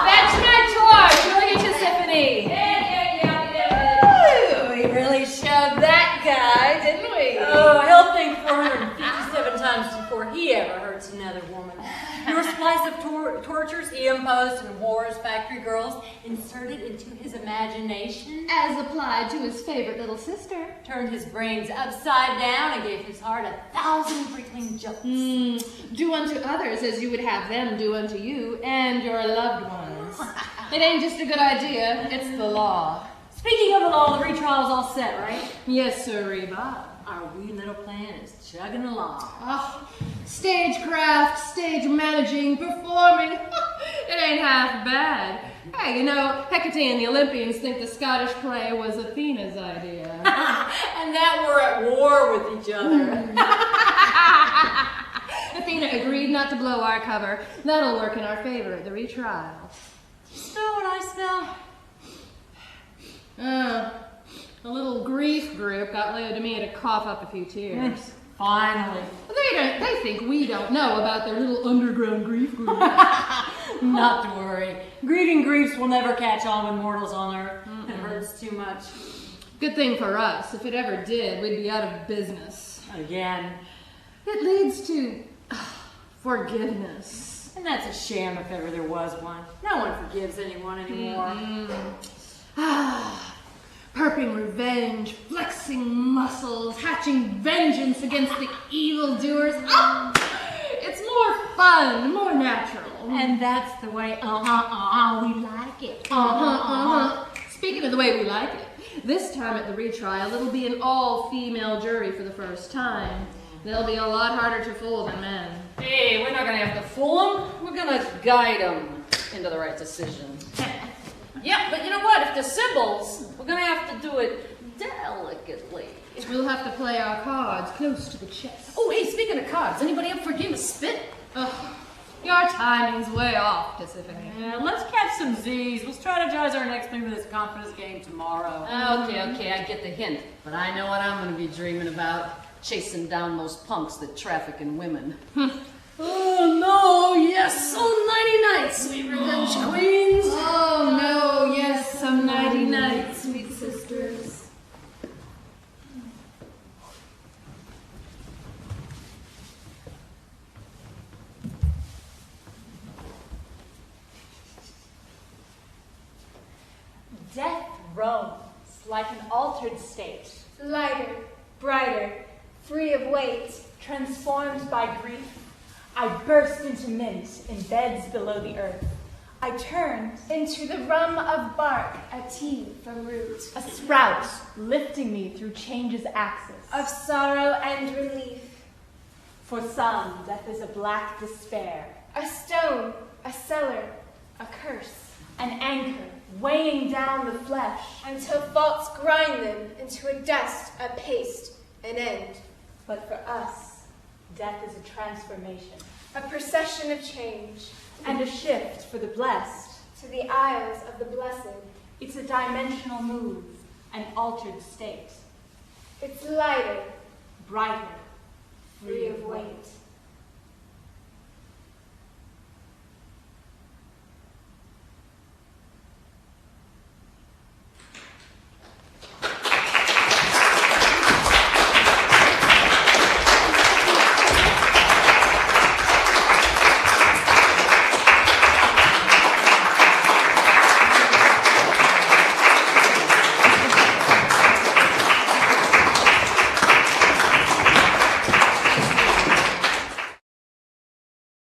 That's my torch! Look at Tiffany! Yeah. We really showed that guy, didn't we? Oh, he'll think 457 times before he ever hurts another woman. Your slice of tortures he imposed and wore as factory girls, inserted into his imagination, As applied to his favorite little sister. turned his brains upside down and gave his heart 1,000 prickling jolts. Do unto others as you would have them do unto you and your loved ones. It ain't just a good idea, it's the law. Speaking of the law, the retrial's all set, right? Yes, sir, Reba. Our wee little plan is chugging along. Oh, stagecraft, stage managing, performing, it ain't half bad. Hey, you know, Hecate and the Olympians think the Scottish play was Athena's idea. And that we're at war with each other. Athena agreed not to blow our cover. That'll work in our favor at the retrial. Smell what I smell? A little grief group got Laodamia to cough up a few tears. Finally. They think we don't know about their little underground grief group. Not to worry. Grieving griefs will never catch on with mortals on earth. It hurts too much. Good thing for us. If it ever did, we'd be out of business. Again. It leads to forgiveness. And that's a sham if ever there was one. No one forgives anyone anymore. working revenge, flexing muscles, hatching vengeance against the evildoers. Oh, it's more fun, more natural. And that's the way, we like it. Speaking of the way we like it, this time at the retrial, it'll be an all-female jury for the first time. They'll be a lot harder to fool than men. Hey, we're not gonna have to fool them. We're gonna guide them into the right decision. Yeah, but you know what? If they're Sibyls, we're gonna have to do it delicately. We'll have to play our cards close to the chest. Oh, hey, speaking of cards, anybody up for a game of spit? Ugh, your timing's way off, Tiffany. Yeah, let's catch some Z's. We'll strategize our next move of this confidence game tomorrow. Okay, I get the hint. But I know what I'm gonna be dreaming about. Chasing down those punks that traffic in women. Oh no, yes, some nighty night, sweet revenge queens. Oh no, yes, some nighty night, sweet sisters. Death roams like an altered state, Lighter, brighter, free of weight. transformed by grief. I burst into mint in beds below the earth. I turned Into the rum of bark, a tea from root. a sprout, lifting me through change's axis. Of sorrow and relief. For some, death is a black despair, A stone, a cellar, a curse. an anchor weighing down the flesh. Until faults grind them into a dust, a paste, an end. But for us, death is a transformation A procession of change. and a shift for the blessed. To the isles of the blessed. It's a dimensional move, an altered state, It's lighter, brighter, free of weight.